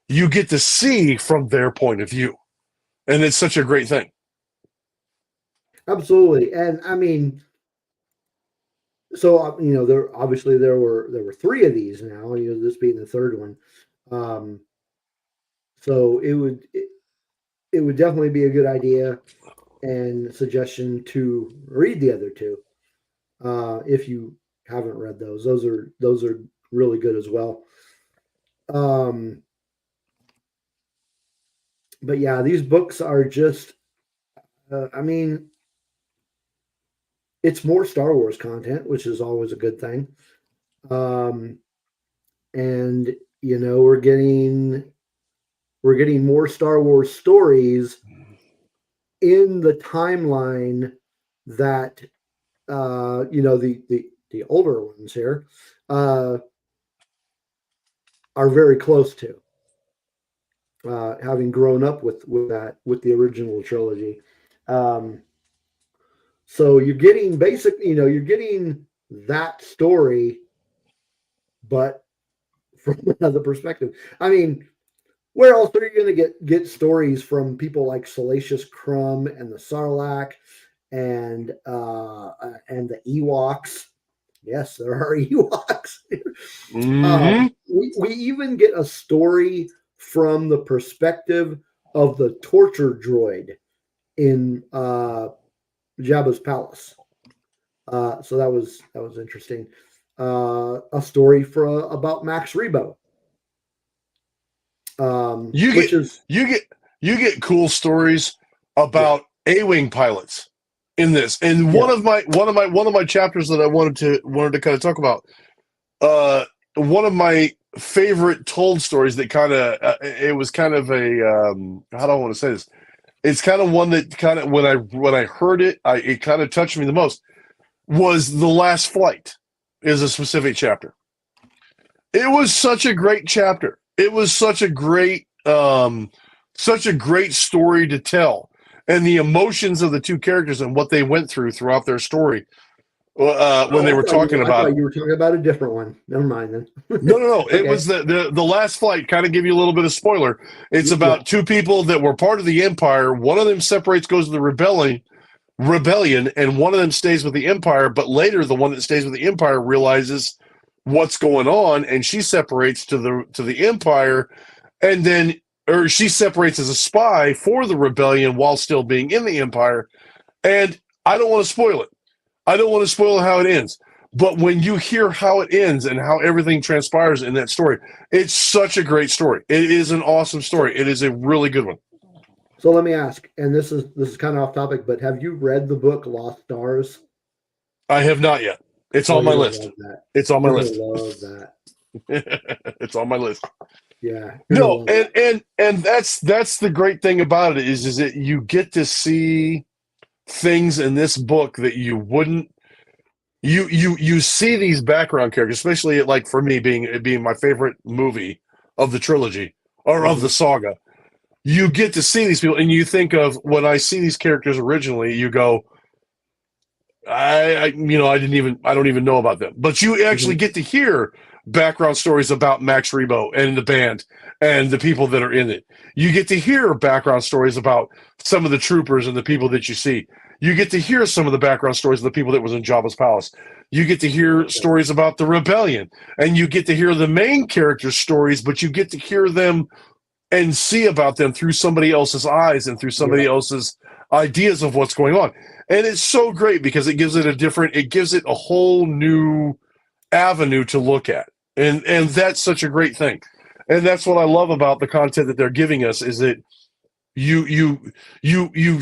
you get to see from their point of view, and it's such a great thing. Absolutely. And I mean, so there were 3 of these now, this being the 3rd one. So it would definitely be a good idea and suggestion to read the other 2 if you haven't read those. Those are really good as well. But yeah, these books are just it's more Star Wars content, which is always a good thing. And we're getting more Star Wars stories in the timeline that the older ones here are very close to, having grown up with the original trilogy. So you're getting you're getting that story, but from another perspective. I mean, where else are you going to get stories from people like Salacious Crumb and the Sarlacc and the Ewoks? Yes, there are Ewoks. Mm-hmm. We even get a story from the perspective of the torture droid in Jabba's palace. So that was interesting. A story about Max Rebo. You get cool stories about A-wing pilots in this, and one of my chapters that I wanted to kind of talk about. One of my favorite told stories that kind of it was kind of a how do I want to say this? It's kind of one that kind of when I heard it, it kind of touched me the most. Was The Last Flight is a specific chapter. It was such a great chapter. It was such a great story to tell, and the emotions of the 2 characters and what they went throughout their story. When they were talking about, I thought you were talking about a different one. Never mind then. No. Okay. It was the Last Flight. Kind of give you a little bit of spoiler. It's about 2 people that were part of the Empire. One of them separates, goes to the rebellion, and one of them stays with the Empire. But later, the one that stays with the Empire realizes what's going on, and she separates to the Empire, and then she separates as a spy for the rebellion while still being in the Empire. And I don't want to spoil it. I don't want to spoil how it ends. But when you hear how it ends and how everything transpires in that story, it's such a great story. It is an awesome story. It is a really good one. So let me ask, and this is kind of off topic, but have you read the book Lost Stars? I have not yet. It's on my list. It's on my list. I love that. It's on my list. Yeah. No, and that's the great thing about it is that you get to see things in this book that you wouldn't you see these background characters, especially like for me being my favorite movie of the trilogy or of the saga. You get to see these people, and you think of when I see these characters originally, you go, I don't even know about them, but you actually get to hear background stories about Max Rebo and the band and the people that are in it. You get to hear background stories about some of the troopers and the people that you see. You get to hear some of the background stories of the people that was in Jabba's palace. You get to hear stories about the rebellion, and you get to hear the main characters' stories, but you get to hear them and see about them through somebody else's eyes and through somebody else's ideas of what's going on. And it's so great because it gives it a whole new avenue to look at. And that's such a great thing. And that's what I love about the content that they're giving us is that you've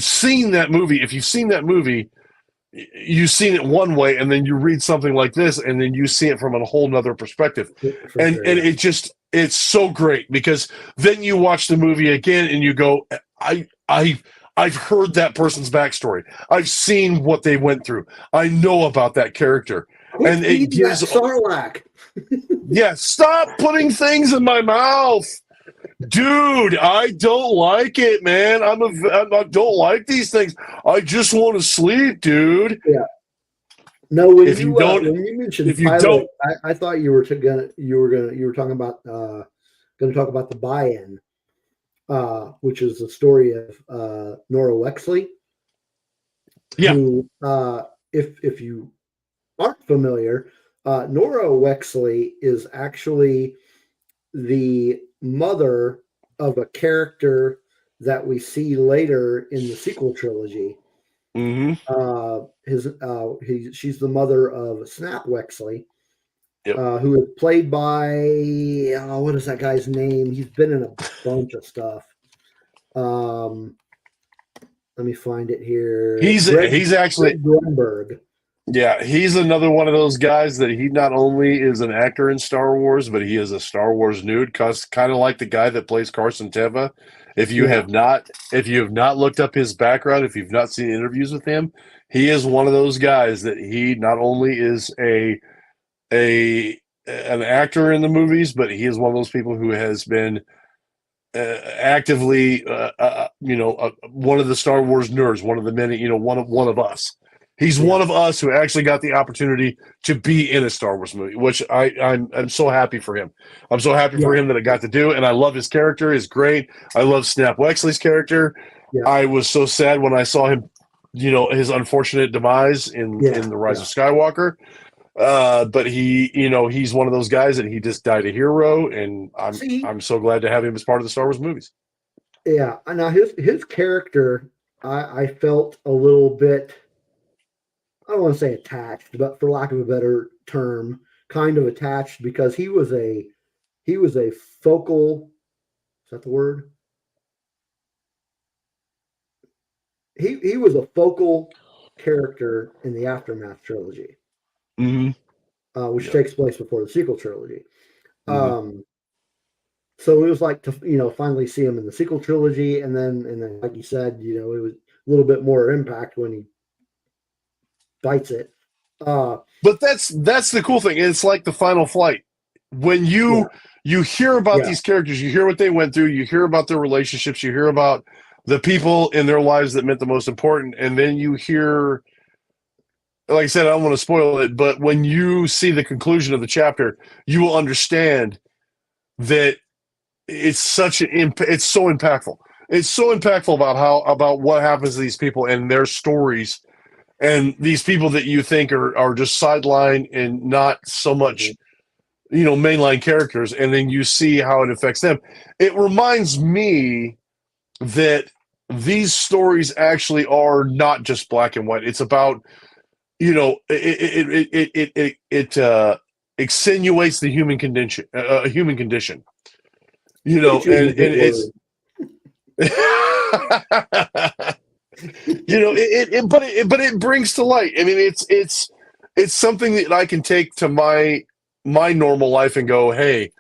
seen that movie. If you've seen that movie, you've seen it one way, and then you read something like this, and then you see it from a whole nother perspective. And it's so great because then you watch the movie again and you go, I've heard that person's backstory. I've seen what they went through. I know about that character. And it gives Sarlacc. Yeah, stop putting things in my mouth. Dude, I don't like it, man. I don't like these things. I just want to sleep, dude. Yeah. No, when you mentioned pilot, I thought you were talking about going to talk about the buy-in, which is the story of Nora Wexley. Yeah. Who, if you aren't familiar, Nora Wexley is actually the mother of a character that we see later in the sequel trilogy. Mm-hmm. She's the mother of Snap Wexley, yep. Who is played by what is that guy's name? He's been in a bunch of stuff. Let me find it here. He's actually Grunberg. Yeah, he's another one of those guys that he not only is an actor in Star Wars, but he is a Star Wars nude, kind of like the guy that plays Carson Teva. If you have not looked up his background, if you've not seen interviews with him, he is one of those guys that he not only is an actor in the movies, but he is one of those people who has been actively, one of the Star Wars nerds, one of the many, one of us. He's one of us who actually got the opportunity to be in a Star Wars movie, which I'm so happy for him. I'm so happy for him that I got to do, and I love his character. He's great. I love Snap Wexley's character. Yeah. I was so sad when I saw him, his unfortunate demise in The Rise of Skywalker. But he's one of those guys that he just died a hero, and I'm so glad to have him as part of the Star Wars movies. Yeah. Now his character, I felt a little bit, I don't want to say attached, but for lack of a better term, kind of attached because he was a focal. Is that the word? He was a focal character in the Aftermath trilogy, which takes place before the sequel trilogy. So it was like to finally see him in the sequel trilogy, and then like you said, it was a little bit more impact when he bites it. But that's the cool thing. It's like the final flight. When you hear about these characters, you hear what they went through, you hear about their relationships, you hear about the people in their lives that meant the most important, and then you hear, like I said, I don't want to spoil it, but when you see the conclusion of the chapter, you will understand that it's so impactful. It's so impactful about what happens to these people and their stories. And these people that you think are just sideline and not so much, mainline characters, and then you see how it affects them. It reminds me that these stories actually are not just black and white. It's about, it extenuates the human condition, and it's. But it brings to light. I mean, it's something that I can take to my normal life and go, hey,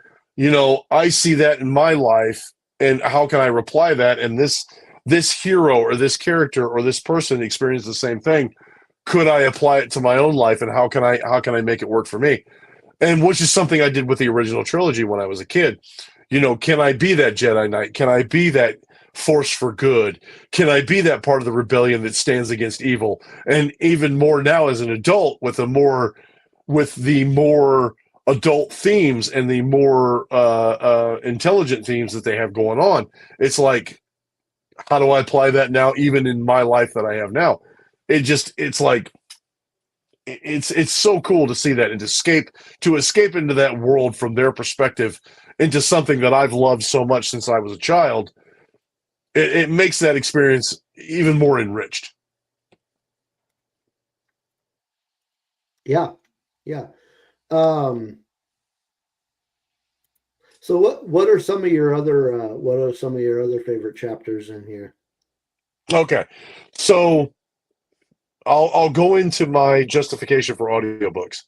I see that in my life, and how can I reply that? And this hero or this character or this person experienced the same thing. could I apply it to my own life, and how can I make it work for me? And which is something I did with the original trilogy when I was a kid. Can I be that Jedi Knight? Can I be that force for good? Can I be that part of the rebellion that stands against evil? And even more now as an adult, with the more adult themes and the more intelligent themes that they have going on, it's like, how do I apply that now, even in my life that I have now? It's like, it's so cool to see that, and to escape into that world from their perspective into something that I've loved so much since I was a child. It makes that experience even more enriched. Yeah. So what are some of your other favorite chapters in here? Okay, so I'll go into my justification for audiobooks.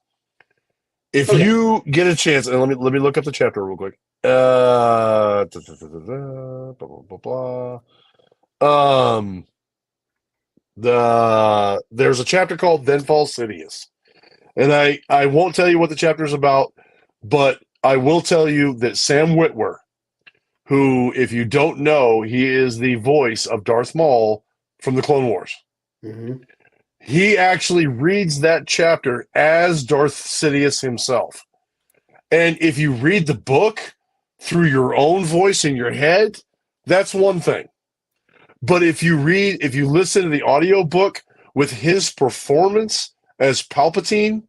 If you get a chance, and let me look up the chapter real quick. Blah, blah, blah, blah. There's a chapter called Then Falls Sidious. And I won't tell you what the chapter is about, but I will tell you that Sam Witwer, who, if you don't know, he is the voice of Darth Maul from the Clone Wars. Mm-hmm. He actually reads that chapter as Darth Sidious himself. And if you read the book through your own voice in your head, that's one thing. But if you listen to the audiobook with his performance as Palpatine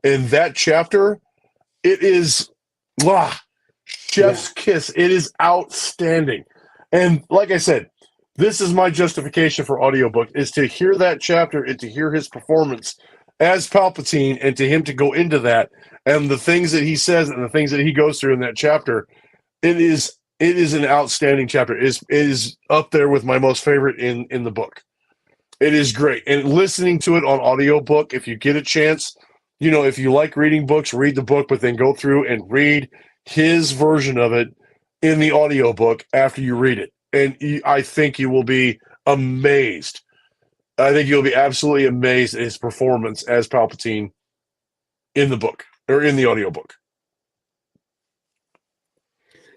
in that chapter, it is chef's kiss. It is outstanding. And like I said, this is my justification for audiobook, is to hear that chapter and to hear his performance as Palpatine, and to him to go into that and the things that he says and the things that he goes through in that chapter. It is an outstanding chapter. It is up there with my most favorite in the book. It is great. And listening to it on audiobook, if you get a chance, if you like reading books, read the book, but then go through and read his version of it in the audiobook after you read it. And I think you will be amazed. I think you'll be absolutely amazed at his performance as Palpatine in the book, or in the audiobook.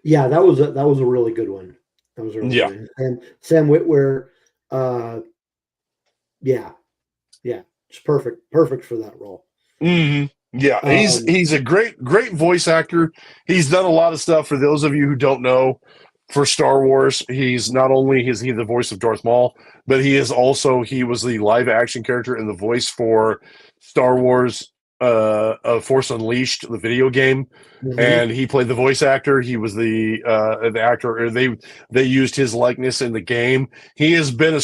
Yeah, that was a really good one. That was a really good one. And Sam Witwer, it's perfect for that role. Mm-hmm. Yeah, he's a great great voice actor. He's done a lot of stuff. For those of you who don't know, for Star Wars, he's not only is he the voice of Darth Maul, but he was the live action character and the voice for Star Wars Force Unleashed, the video game. Mm-hmm. And he played the voice actor. He was the actor, or they used his likeness in the game. He has been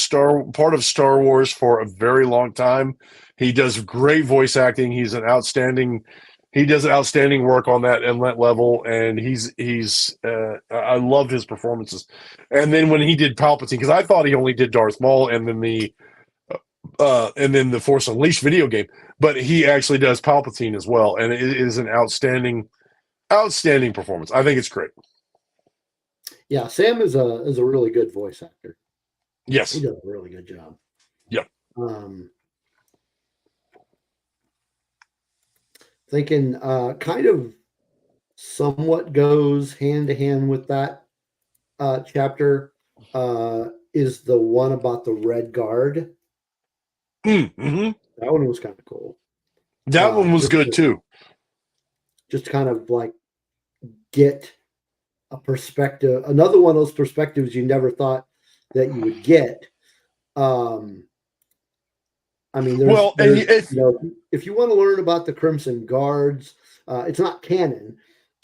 part of Star Wars for a very long time. He does great voice acting. He does outstanding work on that level, and I loved his performances. And then when he did Palpatine, because I thought he only did Darth Maul and then the Force Unleashed video game, but he actually does Palpatine as well, and it is an outstanding performance. I think it's great. Yeah, Sam is a really good voice actor. Yes, he does a really good job. Yeah. Thinking kind of somewhat goes hand to hand with that chapter is the one about the Red Guard. Mm-hmm. That one was kind of cool. That one was good too. Just kind of like get a perspective, another one of those perspectives you never thought that you would get. I mean, if you want to learn about the Crimson Guards, it's not canon,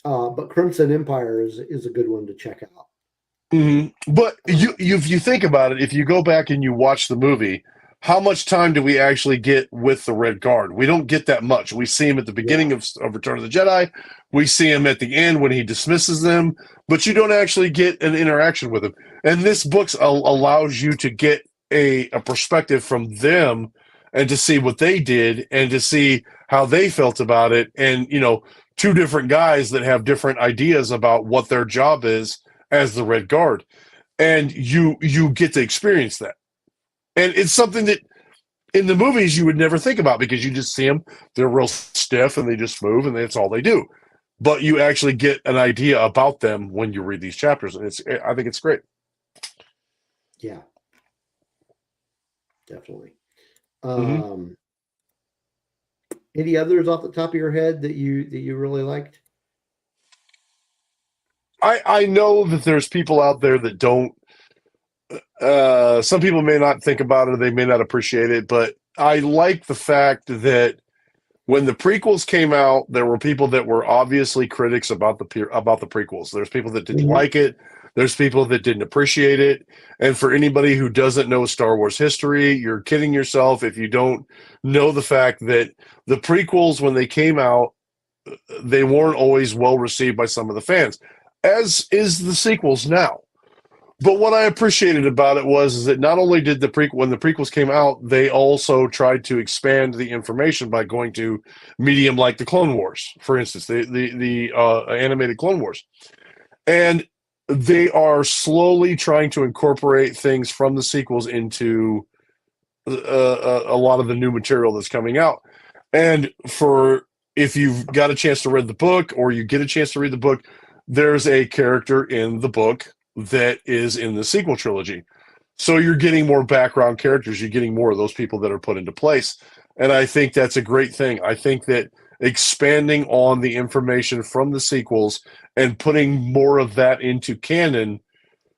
but Crimson Empire is a good one to check out. Mm-hmm. But if you think about it, if you go back and you watch the movie, how much time do we actually get with the Red Guard? We don't get that much. We see him at the beginning of Return of the Jedi. We see him at the end when he dismisses them, but you don't actually get an interaction with him. And this book allows you to get a perspective from them, and to see what they did, and to see how they felt about it. And, two different guys that have different ideas about what their job is as the Red Guard. And you get to experience that. And it's something that in the movies you would never think about because you just see them, they're real stiff and they just move and that's all they do. But you actually get an idea about them when you read these chapters, and I think it's great. Yeah, definitely. Any others off the top of your head that you really liked? I know that there's people out there that don't. Some people may not think about it, or they may not appreciate it, but I like the fact that when the prequels came out, there were people that were obviously critics about the prequels. There's people that didn't like it. There's people that didn't appreciate it. And for anybody who doesn't know Star Wars history, you're kidding yourself if you don't know the fact that the prequels, when they came out, they weren't always well received by some of the fans, as is the sequels now. But what I appreciated about it was that not only did when the prequels came out, they also tried to expand the information by going to medium like the Clone Wars, for instance, the animated Clone Wars. And they are slowly trying to incorporate things from the sequels into a lot of the new material that's coming out. And if you've got a chance to read the book or you get a chance to read the book, there's a character in the book that is in the sequel trilogy. So you're getting more background characters. You're getting more of those people that are put into place. And I think that's a great thing. I think that expanding on the information from the sequels and putting more of that into canon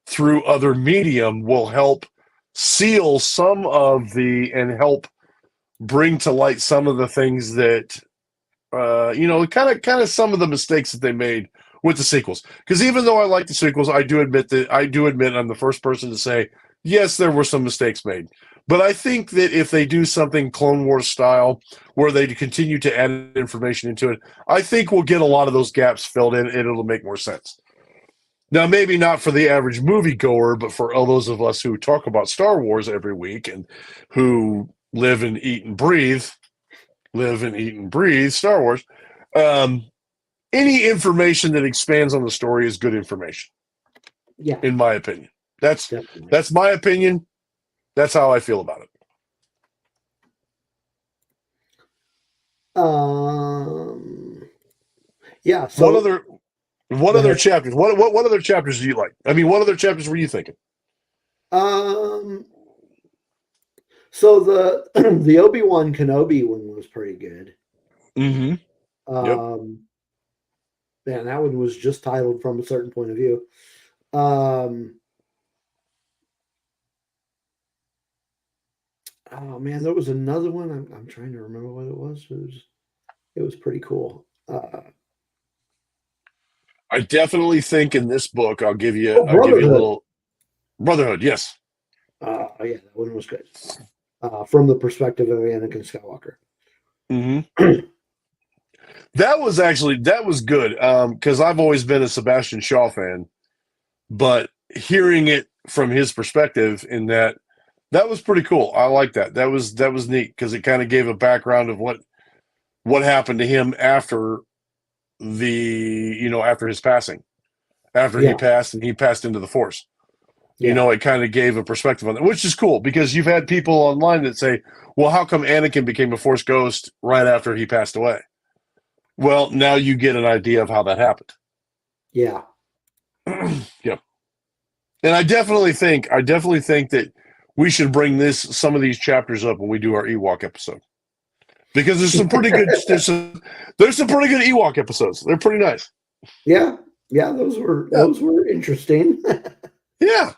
through other medium will help seal some of and help bring to light some of the things that, kind of some of the mistakes that they made with the sequels. Because even though I like the sequels, I do admit I'm the first person to say, yes, there were some mistakes made. But I think that if they do something Clone Wars style, where they continue to add information into it, I think we'll get a lot of those gaps filled in, and it'll make more sense. Now, maybe not for the average moviegoer, but for all those of us who talk about Star Wars every week and who live and eat and breathe Star Wars, any information that expands on the story is good information. Yeah. In my opinion. That's my opinion. That's how I feel about it. Yeah. So what other chapters? What other chapters do you like? I mean, what other chapters were you thinking? So the Obi-Wan Kenobi one was pretty good. Mm-hmm. Yep. Man, that one was just titled From a Certain Point of View. Oh man, there was another one. I'm trying to remember what it was. It was pretty cool. I definitely think in this book, I'll give you a little Brotherhood. Yes. Yeah, that one was good. From the perspective of Anakin Skywalker. Mm-hmm. That was good. Because I've always been a Sebastian Shaw fan, but hearing it from his perspective in that was pretty cool. I like that. That was neat because it kind of gave a background of what happened to him after after his passing, he passed and he passed into the Force. Yeah. It kind of gave a perspective on that, which is cool because you've had people online that say, well, how come Anakin became a Force ghost right after he passed away? Well, now you get an idea of how that happened. Yeah. Yep. And I definitely think that we should bring some of these chapters up when we do our Ewok episode. Because there's some pretty good there's some pretty good Ewok episodes. They're pretty nice. Yeah. Yeah, those were interesting. Yeah.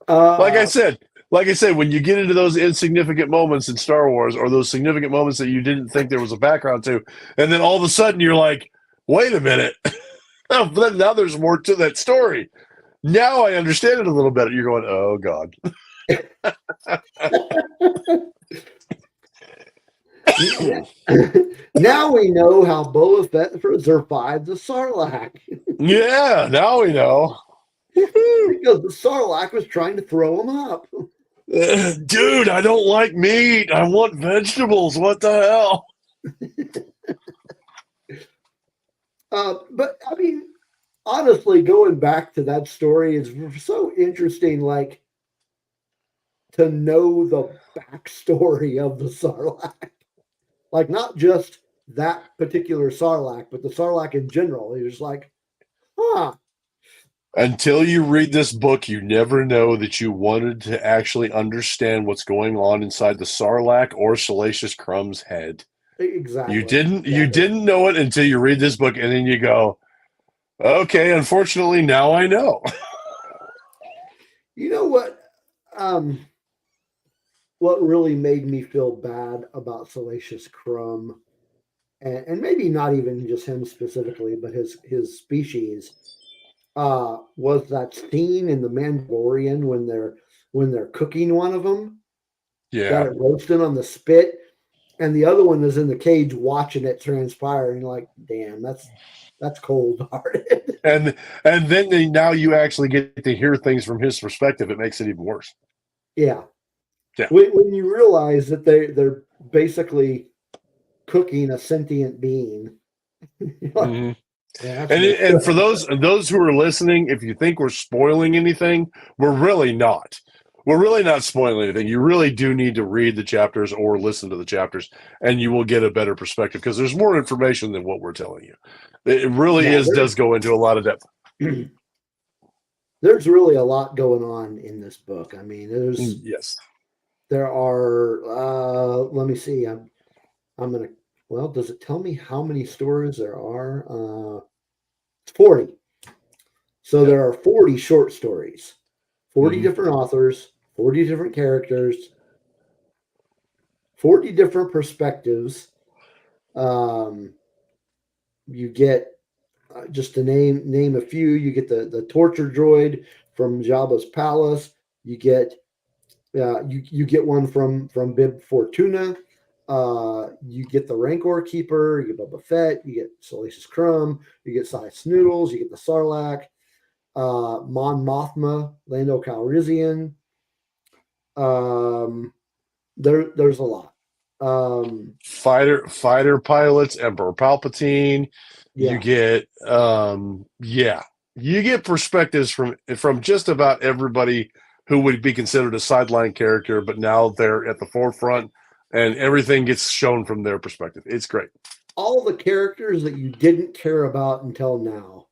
Like I said, when you get into those insignificant moments in Star Wars, or those significant moments that you didn't think there was a background to, and then all of a sudden you're like, wait a minute. Now there's more to that story. Now I understand it a little better. You're going, oh God. Now we know how Boba Fett survived the Sarlacc. Yeah, now we know. Because the Sarlacc was trying to throw him up. Dude, I don't like meat. I want vegetables. What the hell? But I mean, honestly, going back to that story is so interesting. Like, to know the backstory of the Sarlacc. Like, not just that particular Sarlacc, but the Sarlacc in general. You're just like, huh. Until you read this book, you never know that you wanted to actually understand what's going on inside the Sarlacc or Salacious Crumb's head. Exactly. You didn't know it until you read this book, and then you go, okay, unfortunately, now I know. You know what really made me feel bad about Salacious Crumb, and maybe not even just him specifically, but his species, was that scene in The Mandalorian when they're cooking one of them, got Yeah. it roasting on the spit, and the other one is in the cage watching it transpire, and you're like, damn, that's cold hearted. And then now you actually get to hear things from his perspective. It makes it even worse. Yeah. Yeah. When you realize that they're basically cooking a sentient being. Mhm. Yeah, And for those who are listening, if you think we're spoiling anything, we're really not. We're really not spoiling anything. You really do need to read the chapters or listen to the chapters, and you will get a better perspective because there's more information than what we're telling you. It really does go into a lot of depth. There's really a lot going on in this book. I mean, Yes. there are. Let me see. I'm gonna. Well, does it tell me how many stories there are? 40. So there are 40 short stories, 40 different authors, 40 different characters, 40 different perspectives. You get, just to name a few, you get the torture droid from Jabba's palace. You get you get one from Bib Fortuna. You get the Rancor Keeper. You get Boba Fett. You get Salacious Crumb. You get Size Noodles. You get the Sarlacc. Mon Mothma, Lando Calrissian. There's a lot. Fighter pilots, Emperor Palpatine. Yeah. You get you get perspectives from just about everybody who would be considered a sideline character, but now they're at the forefront, and everything gets shown from their perspective. It's great. All the characters that you didn't care about until now.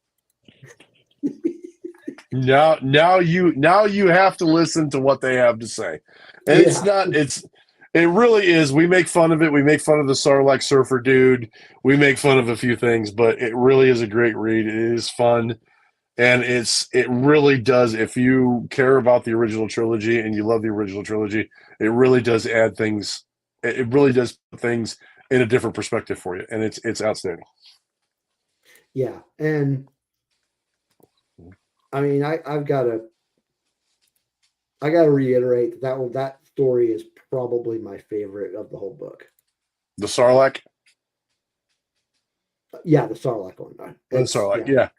Now you have to listen to what they have to say, and it really is. We make fun of it. We make fun of the Sarlacc surfer dude. We make fun of a few things, but it really is a great read. It is fun, and it really does. If you care about the original trilogy and you love the original trilogy, it really does add things. It really does put things in a different perspective for you, and it's outstanding. Yeah, and I mean, I've got to reiterate that story is probably my favorite of the whole book. The Sarlacc. Yeah, the Sarlacc one. The Sarlacc, yeah.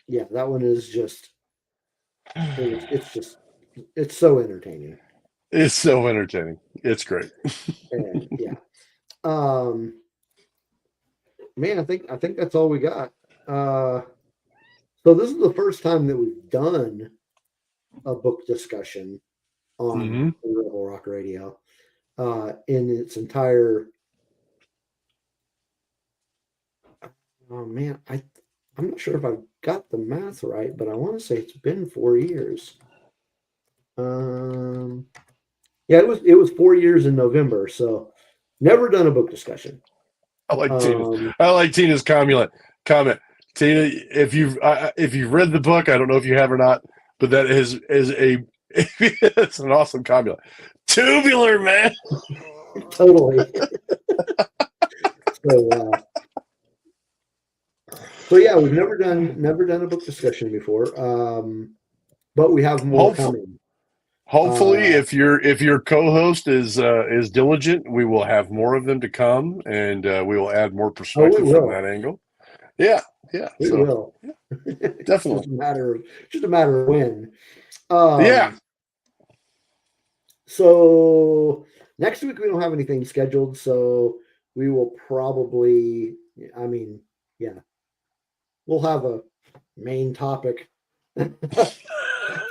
Yeah, that one is just. It's so entertaining. It's so entertaining. It's great. And yeah, man, I think that's all we got. So this is the first time that we've done a book discussion on Rebel Rock Radio in its entire. Oh man, I'm not sure if I've got the math right, but I want to say it's been 4 years. Yeah, it was 4 years in November, so never done a book discussion. I like Tina's comment. Tina, if you've read the book, I don't know if you have or not, but that is it's an awesome comment. Tubular, man. Totally. So yeah, we've never done a book discussion before, but we have more coming. Hopefully, if your co-host is diligent, we will have more of them to come, and we will add more perspective from that angle. Yeah. We will. Yeah, definitely. just a matter of when. Yeah. So next week we don't have anything scheduled, so we will probably. I mean, yeah, we'll have a main topic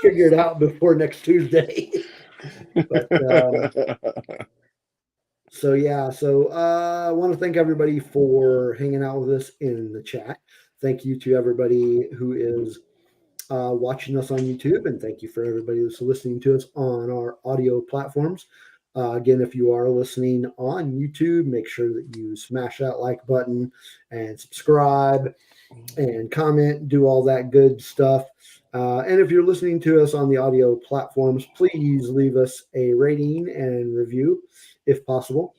figure it out before next Tuesday. But so I want to thank everybody for hanging out with us in the chat. Thank you to everybody who is watching us on YouTube, and thank you for everybody who's listening to us on our audio platforms. Again, if you are listening on YouTube, make sure that you smash that like button and subscribe and comment, do all that good stuff. And if you're listening to us on the audio platforms, please leave us a rating and review if possible.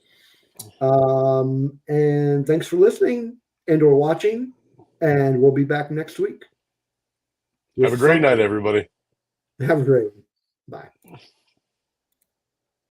And thanks for listening and or watching, and we'll be back next week. Have a great night, everybody. Have a great one. Bye.